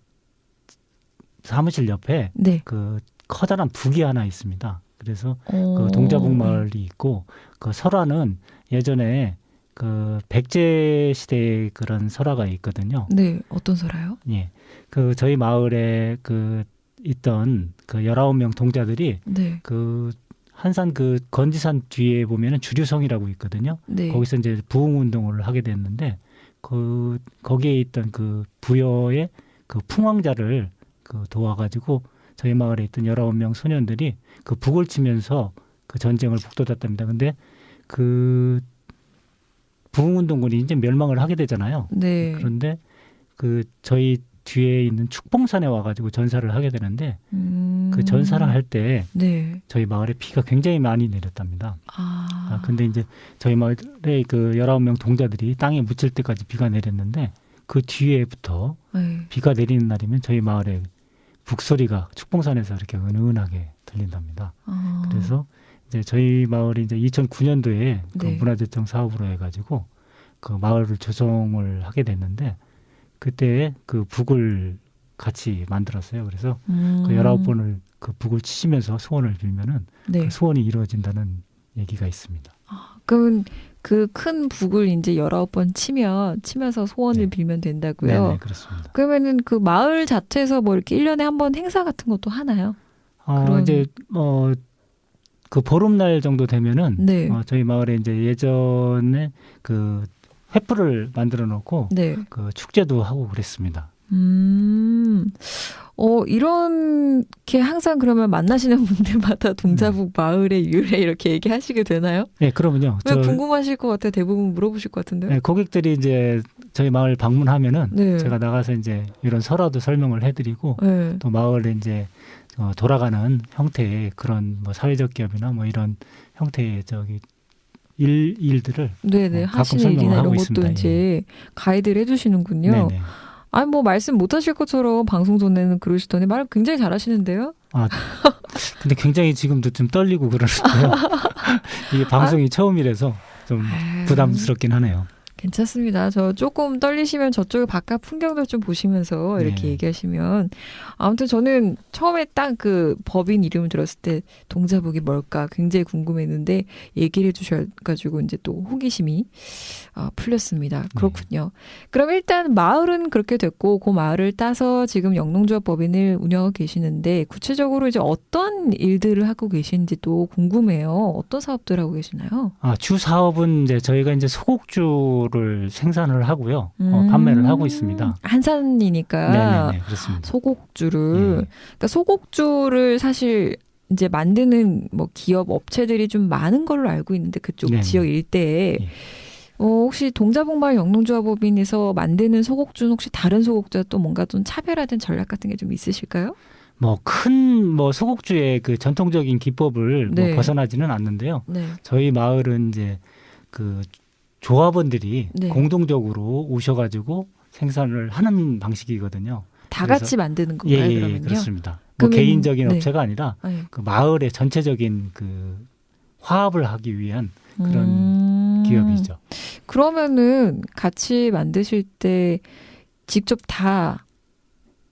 사무실 옆에 네. 그 커다란 북이 하나 있습니다. 그래서 어, 그 동자북 마을이 있고 그 설화는 예전에 그 백제 시대의 그런 설화가 있거든요. 네, 어떤 설화요? 예, 그 저희 마을에 그 있던 그 19명 동자들이 네. 그 한산 그 건지산 뒤에 보면은 주류성이라고 있거든요. 네. 거기서 이제 부흥 운동을 하게 됐는데 그 거기에 있던 그 부여의 그 풍왕자를 그 도와가지고 저희 마을에 있던 19명 소년들이 그 북을 치면서 그 전쟁을 북돋았답니다. 근데 그 부흥 운동군이 이제 멸망을 하게 되잖아요. 네. 그런데 그 저희 뒤에 있는 축봉산에 와가지고 전사를 하게 되는데 그 전사를 할 때 네. 저희 마을에 비가 굉장히 많이 내렸답니다. 근데 이제 저희 마을에 그 19명 동자들이 땅에 묻힐 때까지 비가 내렸는데 그 뒤에부터 네. 비가 내리는 날이면 저희 마을에 북소리가 축봉산에서 이렇게 은은하게 들린답니다. 그래서 이제 저희 마을이 이제 2009년도에 그 네. 문화재청 사업으로 해가지고 그 마을을 조성을 하게 됐는데 그때 그 북을 같이 만들었어요. 그래서 그 19번을 그 북을 치시면서 소원을 빌면은 네. 그 소원이 이루어진다는 얘기가 있습니다. 그럼 그 큰 북을 이제 19번 치면서 소원을 네. 빌면 된다고요? 네, 그렇습니다. 그러면은 그 마을 자체에서 뭐 이렇게 1년에 한 번 행사 같은 것도 하나요? 이제 그 보름날 정도 되면은 네. 저희 마을에 이제 예전에 그 횃불을 만들어 놓고 네. 그 축제도 하고 그랬습니다. 이렇게 항상 그러면 만나시는 분들마다 동자북 마을의 유래 이렇게 얘기하시게 되나요? 네, 그러면요. 왜 궁금하실 것 같아요. 대부분 물어보실 것 같은데요. 네, 고객들이 이제 저희 마을 방문하면은 네. 제가 나가서 이제 이런 설화도 설명을 해드리고 네. 또 마을에 이제 돌아가는 형태의 그런 뭐 사회적 기업이나 뭐 이런 형태의 일들을 네네. 가끔 하시는 설명을 일이나 하고 이런 있습니다. 것도 이제 가이드를 해주시는군요. 네네. 아니 뭐 말씀 못하실 것처럼 방송 전에는 그러시더니 말 굉장히 잘하시는데요. 아, 근데 굉장히 지금도 좀 떨리고 그러는데요. 이게 방송이 처음이라서 좀 부담스럽긴 하네요. 괜찮습니다. 저 조금 떨리시면 저쪽에 바깥 풍경도 좀 보시면서 이렇게 네. 얘기하시면 아무튼 저는 처음에 딱 그 법인 이름을 들었을 때 동자북이 뭘까 굉장히 궁금했는데 얘기를 해주셔가지고 이제 또 호기심이 풀렸습니다. 그렇군요. 그럼 일단 마을은 그렇게 됐고 그 마을을 따서 지금 영농조합 법인을 운영하고 계시는데 구체적으로 이제 어떤 일들을 하고 계신지 또 궁금해요. 어떤 사업들 하고 계시나요? 주 사업은 이제 저희가 이제 소곡주를 생산을 하고요. 판매를 하고 있습니다. 한산이니까 네네네, 그렇습니다. 소곡주를 네. 그러니까 소곡주를 사실 이제 만드는 뭐 기업 업체들이 좀 많은 걸로 알고 있는데 그쪽 네네. 지역 일대에 예. 혹시 동자북마을 영농조합법인에서 만드는 소곡주는 혹시 다른 소곡주와 또 뭔가 좀 차별화된 전략 같은 게 좀 있으실까요? 뭐 소곡주의 그 전통적인 기법을 네. 뭐 벗어나지는 않는데요. 네. 저희 마을은 이제 그 조합원들이 네. 공동적으로 오셔가지고 생산을 하는 방식이거든요. 다 그래서- 같이 만드는 건가요? 예, 그러면요? 그렇습니다. 뭐 그러면- 개인적인 네. 업체가 아니라 네. 그 마을의 전체적인 그 화합을 하기 위한 그런 기업이죠. 그러면은 같이 만드실 때 직접 다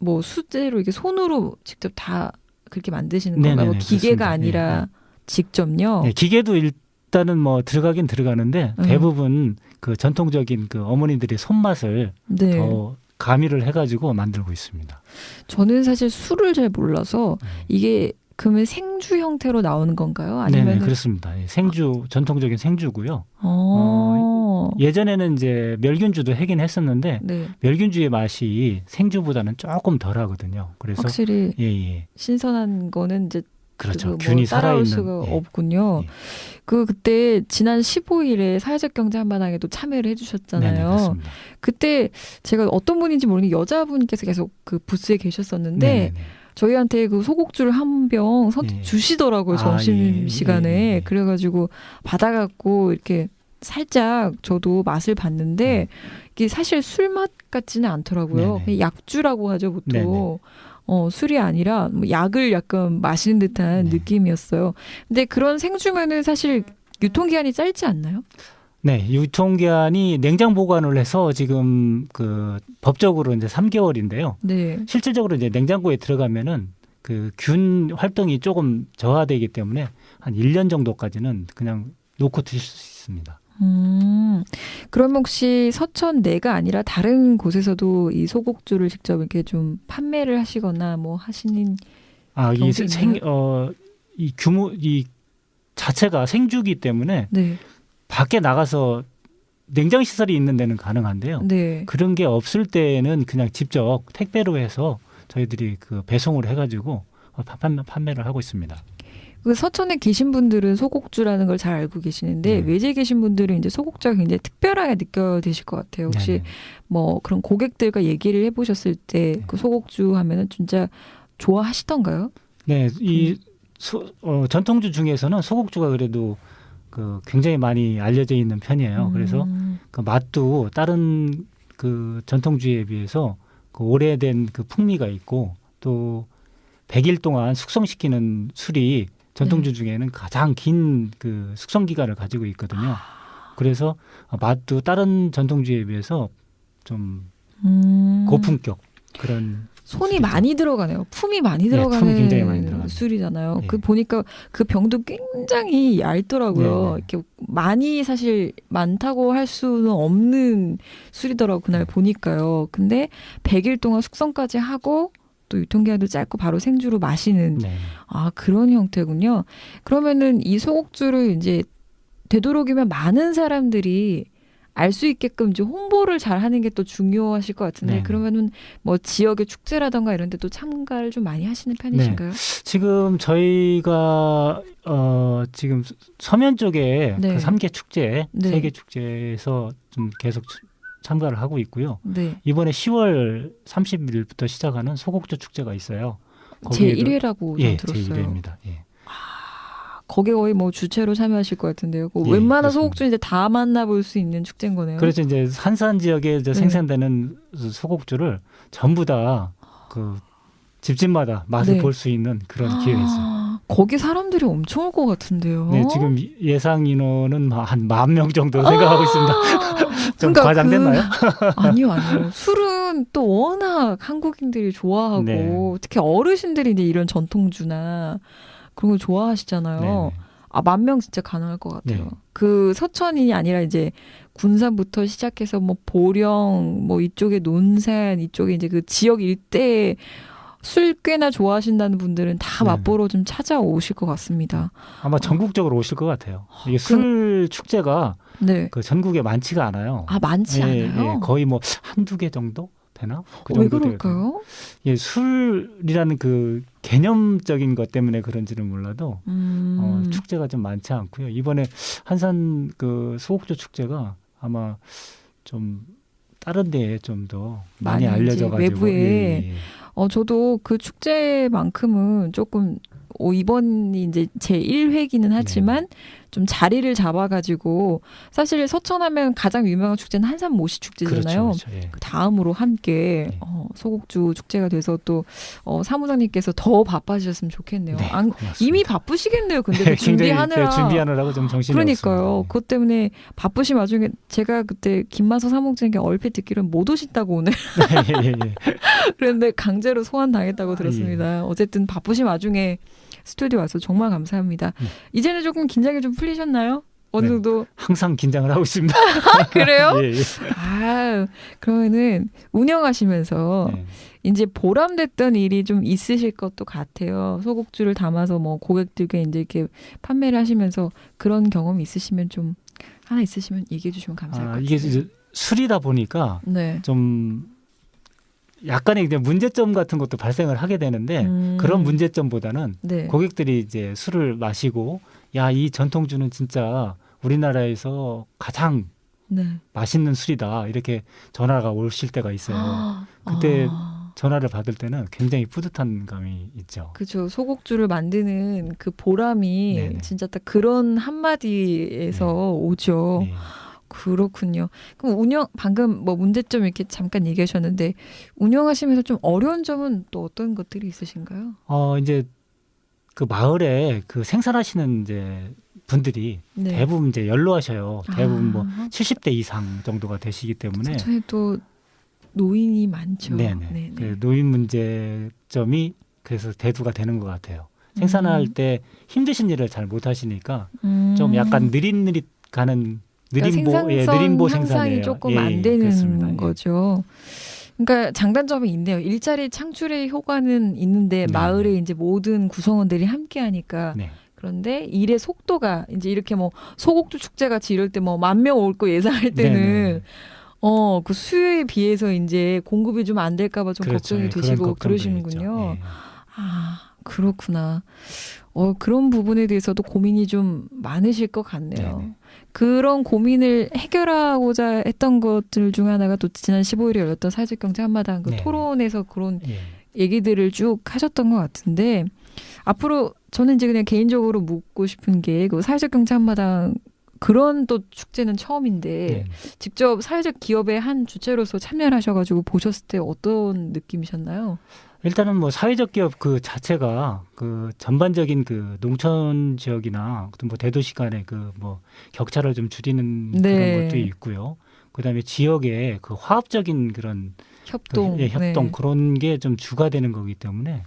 뭐 수제로 이렇게 손으로 직접 다 그렇게 만드시는 건가요? 뭐 네네네, 기계가 그렇습니다. 아니라 예, 직접요? 네, 기계도 일단은 뭐 들어가긴 들어가는데 대부분 그 전통적인 그 어머니들의 손맛을 네. 더 가미를 해가지고 만들고 있습니다. 저는 사실 술을 잘 몰라서 이게 그러면 생주 형태로 나오는 건가요? 네네, 아니면 그렇습니다. 예, 생주 전통적인 생주고요. 어. 예전에는 이제 멸균주도 하긴 했었는데 네. 멸균주의 맛이 생주보다는 조금 덜하거든요. 그래서 확실히 예, 신선한 거는 이제 그렇죠. 그 균이 따라올 살아있는 수가 예. 없군요. 예. 그때 지난 15일에 사회적 경제 한마당에도 참여를 해주셨잖아요. 네네, 그렇습니다. 그때 제가 어떤 분인지 모르는 여자분께서 계속 그 부스에 계셨었는데 네네네. 저희한테 그 소곡주를 한 병 선뜻 예. 주시더라고요. 아, 점심 예, 시간에. 예, 예. 그래가지고 받아갖고 이렇게 살짝 저도 맛을 봤는데 이게 사실 술 맛 같지는 않더라고요. 네네. 그냥 약주라고 하죠 보통. 네네. 술이 아니라 뭐 약을 약간 마시는 듯한 네. 느낌이었어요. 근데 그런 생주면은 사실 유통기한이 짧지 않나요? 네, 유통기한이 냉장 보관을 해서 지금 그 법적으로 이제 3개월인데요. 네. 실질적으로 이제 냉장고에 들어가면은 그 균 활동이 조금 저하되기 때문에 한 1년 정도까지는 그냥 놓고 드실 수 있습니다. 그럼 혹시 서천 내가 아니라 다른 곳에서도 이 소곡주를 직접 이렇게 좀 판매를 하시거나 뭐 하시는 경우도 있나요? 이 규모 이 자체가 생주기 때문에 네. 밖에 나가서 냉장 시설이 있는 데는 가능한데요. 네. 그런 게 없을 때는 그냥 직접 택배로 해서 저희들이 그 배송을 해가지고 판매를 하고 있습니다. 그 서천에 계신 분들은 소곡주라는 걸 잘 알고 계시는데 네. 외지에 계신 분들은 이제 소곡주가 굉장히 특별하게 느껴지실 것 같아요. 혹시 네네. 뭐 그런 고객들과 얘기를 해보셨을 때 그 소곡주 하면은 진짜 좋아하시던가요? 네, 전통주 중에서는 소곡주가 그래도 그 굉장히 많이 알려져 있는 편이에요. 그래서 그 맛도 다른 그 전통주에 비해서 그 오래된 그 풍미가 있고 또 100일 동안 숙성시키는 술이 전통주 중에는 가장 긴 그 숙성 기간을 가지고 있거든요. 그래서 맛도 다른 전통주에 비해서 좀 고품격 그런 손이 술이죠. 많이 들어가네요. 품이 많이 네, 품이 들어가는 굉장히 많이 들어가네요. 술이잖아요. 네. 그 보니까 그 병도 굉장히 얇더라고요. 네, 네. 이렇게 많이 사실 많다고 할 수는 없는 술이더라고 그날 보니까요. 근데 100일 동안 숙성까지 하고 또 유통기한도 짧고 바로 생주로 마시는 네. 그런 형태군요. 그러면은 이 소곡주를 이제 되도록이면 많은 사람들이 알 수 있게끔 이제 홍보를 잘 하는 게 또 중요하실 것 같은데 네네. 그러면은 뭐 지역의 축제라던가 이런 데도 참가를 좀 많이 하시는 편이신가요? 지금 저희가 지금 서면 쪽에 네. 그 3개 축제, 네. 3개 축제에서 좀 계속 참가를 하고 있고요. 네. 이번에 10월 30일부터 시작하는 소곡조 축제가 있어요. 제 1회라고 예, 들었어요. 제 1회입니다. 예. 거기에 거의 뭐 주체로 참여하실 것 같은데요. 그 예, 웬만한 그렇습니다. 소곡주 이제 다 만나볼 수 있는 축제인 거네요. 그래서 이제 한산 지역에 이제 네. 생산되는 소곡주를 전부 다 그 집집마다 맛을 네. 볼 수 있는 그런 기회였어요. 거기 사람들이 엄청 올 것 같은데요. 네, 지금 예상 인원은 한 10,000명 정도 생각하고 있습니다. 좀 그러니까 과장됐나요? 아니요. 술은 또 워낙 한국인들이 좋아하고 네. 특히 어르신들이 이제 이런 전통주나 그런 거 좋아하시잖아요. 네. 10,000명 진짜 가능할 것 같아요. 네. 그 서천이 아니라 이제 군산부터 시작해서 뭐 보령, 뭐 이쪽에 논산, 이쪽에 이제 그 지역 일대에 술 꽤나 좋아하신다는 분들은 다 네. 맛보러 좀 찾아오실 것 같습니다. 아마 전국적으로 오실 것 같아요. 이게 술 축제가 네. 그 전국에 많지가 않아요. 많지 않아요? 거의 뭐 한두 개 정도 되나? 그 왜 정도 그럴까요? 예, 술이라는 그 개념적인 것 때문에 그런지는 몰라도 축제가 좀 많지 않고요. 이번에 한산 그 소곡조 축제가 아마 좀 다른 데에 좀 더 많이 많이 이제 알려져 가지고 외부에 저도 그 축제만큼은 조금 이번이 이제 제 1회기는 하지만 좀 자리를 잡아가지고 사실 서천하면 가장 유명한 축제는 한산 모시 축제잖아요. 그렇죠. 예. 그 다음으로 함께 네. 소곡주 축제가 돼서 또 사무장님께서 더 바빠지셨으면 좋겠네요. 네, 고맙습니다. 이미 바쁘시겠네요. 근데 굉장히 준비하느라. 준비하느라고 좀 정신이 그러니까요. 없습니다. 그것 때문에 바쁘신 와중에 제가 그때 김만서 사무장님께 얼핏 듣기로는 못 오신다고 오늘 예. 그런데 강제로 소환당했다고 들었습니다. 어쨌든 바쁘신 와중에 스튜디오 와서 정말 감사합니다. 이제는 조금 긴장이 좀 풀리셨나요? 어느 네. 정도? 항상 긴장을 하고 있습니다. 그래요? 예. 그러면은 운영하시면서 네. 이제 보람됐던 일이 좀 있으실 것도 같아요. 소곡주를 담아서 뭐 고객들께 이제 이렇게 판매를 하시면서 그런 경험이 있으시면 좀 하나 있으시면 얘기해 주시면 감사할 것 같아요. 이게 이제 술이다 보니까 네. 좀 약간의 이제 문제점 같은 것도 발생을 하게 되는데 그런 문제점보다는 네. 고객들이 이제 술을 마시고 야, 이 전통주는 진짜 우리나라에서 가장 네. 맛있는 술이다 이렇게 전화가 오실 때가 있어요. 그때 전화를 받을 때는 굉장히 뿌듯한 감이 있죠. 그렇죠. 소곡주를 만드는 그 보람이 네네. 진짜 딱 그런 한마디에서 네. 오죠. 예. 그렇군요. 그럼 방금 뭐 문제점 이렇게 잠깐 얘기하셨는데 운영하시면서 좀 어려운 점은 또 어떤 것들이 있으신가요? 이제 그 마을에 그 생산하시는 이제 분들이 네. 대부분 이제 연로하셔요. 대부분 뭐 아. 70대 이상 정도가 되시기 때문에 서천에 또 노인이 많죠. 네네. 그 노인 문제점이 그래서 대두가 되는 것 같아요. 생산할 때 힘드신 일을 잘 못 하시니까 좀 약간 느릿느릿 가는 느림보 생산성 생산이에요. 향상이 조금 안 되는 그렇습니다. 예. 거죠. 그러니까 장단점이 있네요. 일자리 창출의 효과는 있는데 네. 마을에 이제 모든 구성원들이 함께하니까 네. 그런데 일의 속도가 이제 이렇게 뭐 소곡주 축제 같이 이럴 때 뭐 10,000명 올 거 예상할 때는 네네. 그 수요에 비해서 이제 공급이 좀 안 될까봐 좀 그렇죠. 걱정이 예, 그런 되시고 걱정도 그러시는군요. 있죠. 예. 그렇구나. 그런 부분에 대해서도 고민이 좀 많으실 것 같네요. 네네. 그런 고민을 해결하고자 했던 것들 중 하나가 또 지난 15일에 열렸던 사회적 경제 한마당 그 네네. 토론에서 그런 예. 얘기들을 쭉 하셨던 것 같은데 앞으로 저는 이제 그냥 개인적으로 묻고 싶은 게 그 사회적 경제 한마당 그런 또 축제는 처음인데 네. 직접 사회적 기업의 한 주체로서 참여를 하셔가지고 보셨을 때 어떤 느낌이셨나요? 일단은 뭐 사회적 기업 그 자체가 그 전반적인 그 농촌 지역이나 뭐 대도시 간의 그 뭐 격차를 좀 줄이는 네. 그런 것도 있고요. 그다음에 지역의 그 화합적인 그런 협동. 협동 네. 그런 게 좀 주가 되는 거기 때문에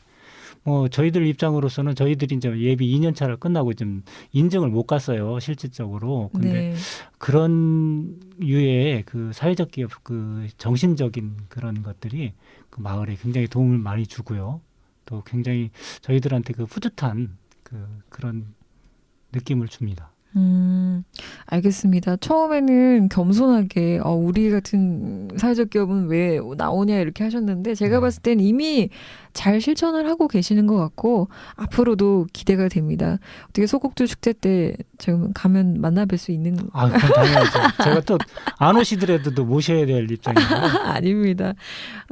뭐 저희들 입장으로서는 저희들이 이제 예비 2년 차를 끝나고 좀 인증을 못 갔어요 실질적으로. 근데 네. 그런 유의 그 사회적 기업 그 정신적인 그런 것들이 그 마을에 굉장히 도움을 많이 주고요. 또 굉장히 저희들한테 그 뿌듯한 그런 느낌을 줍니다. 알겠습니다. 처음에는 겸손하게 우리 같은 사회적 기업은 왜 나오냐 이렇게 하셨는데 제가 네. 봤을 땐 이미 잘 실천을 하고 계시는 것 같고 앞으로도 기대가 됩니다. 어떻게 소곡주 축제 때 지금 가면 만나뵐 수 있는 아, 그럼 당연하죠. 제가 또 안 오시더라도 모셔야 될 입장이에요. 아닙니다.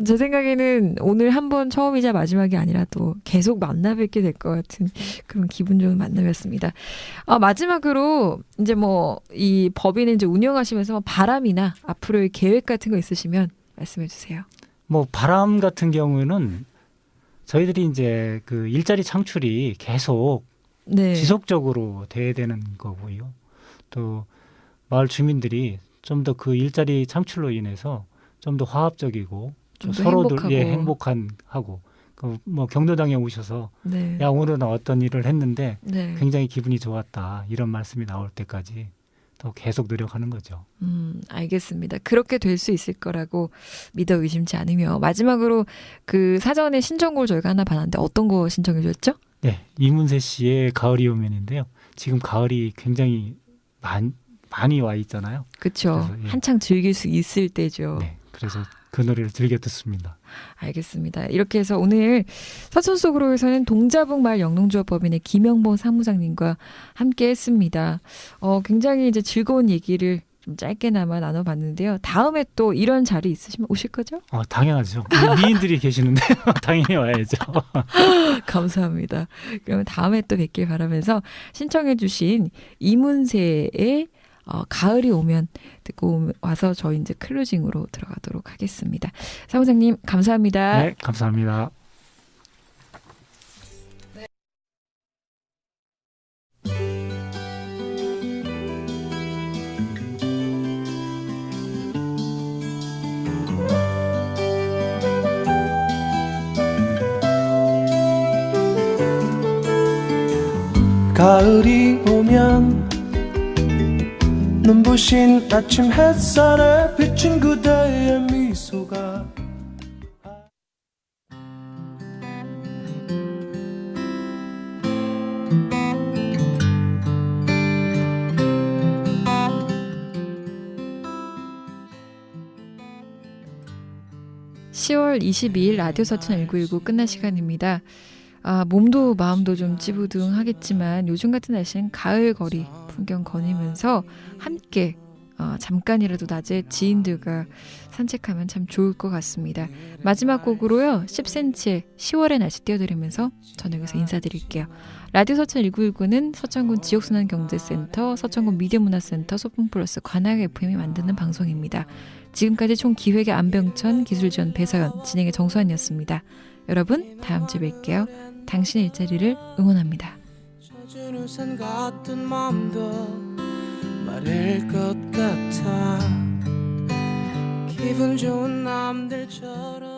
제 생각에는 오늘 한 번 처음이자 마지막이 아니라 또 계속 만나 뵙게 될 것 같은 그런 기분 좋은 만남이었습니다. 마지막으로 이제 뭐 이 법인을 이제 운영하시면서 바람이나 앞으로의 계획 같은 거 있으시면 말씀해 주세요. 뭐 바람 같은 경우는 저희들이 이제 그 일자리 창출이 계속 네. 지속적으로 돼야 되는 거고요. 또 마을 주민들이 좀 더 그 일자리 창출로 인해서 좀 더 화합적이고 좀더 서로들 행복하고. 행복하고 뭐 경로당에 오셔서 네. 야 오늘은 어떤 일을 했는데 네. 굉장히 기분이 좋았다 이런 말씀이 나올 때까지 더 계속 노력하는 거죠. 알겠습니다. 그렇게 될 수 있을 거라고 믿어 의심치 않으며 마지막으로 그 사전에 신청곡 저희가 하나 받았는데 어떤 거 신청해 주셨죠? 네, 이문세 씨의 가을이 오면인데요. 지금 가을이 굉장히 많이 와 있잖아요. 그렇죠. 그래서, 예. 한창 즐길 수 있을 때죠. 네, 그래서 그 노래를 즐겨 듣습니다. 알겠습니다. 이렇게 해서 오늘 서촌 속으로에서는 동자북 마을 영농조합법인의 김영보 사무장님과 함께 했습니다. 굉장히 이제 즐거운 얘기를 좀 짧게나마 나눠봤는데요. 다음에 또 이런 자리 있으시면 오실 거죠? 당연하죠. 미인들이 계시는데 당연히 와야죠. 감사합니다. 그러면 다음에 또 뵙길 바라면서 신청해주신 이문세의 가을이 오면 듣고 와서 저희 이제 클로징으로 들어가도록 하겠습니다. 사무장님 감사합니다. 네, 감사합니다. 가을이 오면 눈부신 아침 햇살에 비친 그대의 미소가 (10월 22일) 라디오 서천 1919 끝날 시간입니다. 몸도 마음도 좀 찌부둥하겠지만 요즘 같은 날씨는 가을 거리 풍경 거니면서 함께 잠깐이라도 낮에 지인들과 산책하면 참 좋을 것 같습니다. 마지막 곡으로요 10cm의 10월의 날씨 띄워드리면서 저는 여기서 인사드릴게요. 라디오 서천 1919는 서천군 지역순환경제센터, 서천군 미디어문화센터, 소풍플러스 관악 FM이 만드는 방송입니다. 지금까지 총 기획의 안병천, 기술지원 배서연, 진행의 정수환이었습니다. 여러분 다음 주에 뵐게요. 당신의 일자리를 응원합니다. 젖은 우산 같은 맘도 마를 것 같아 기분 좋은 남들처럼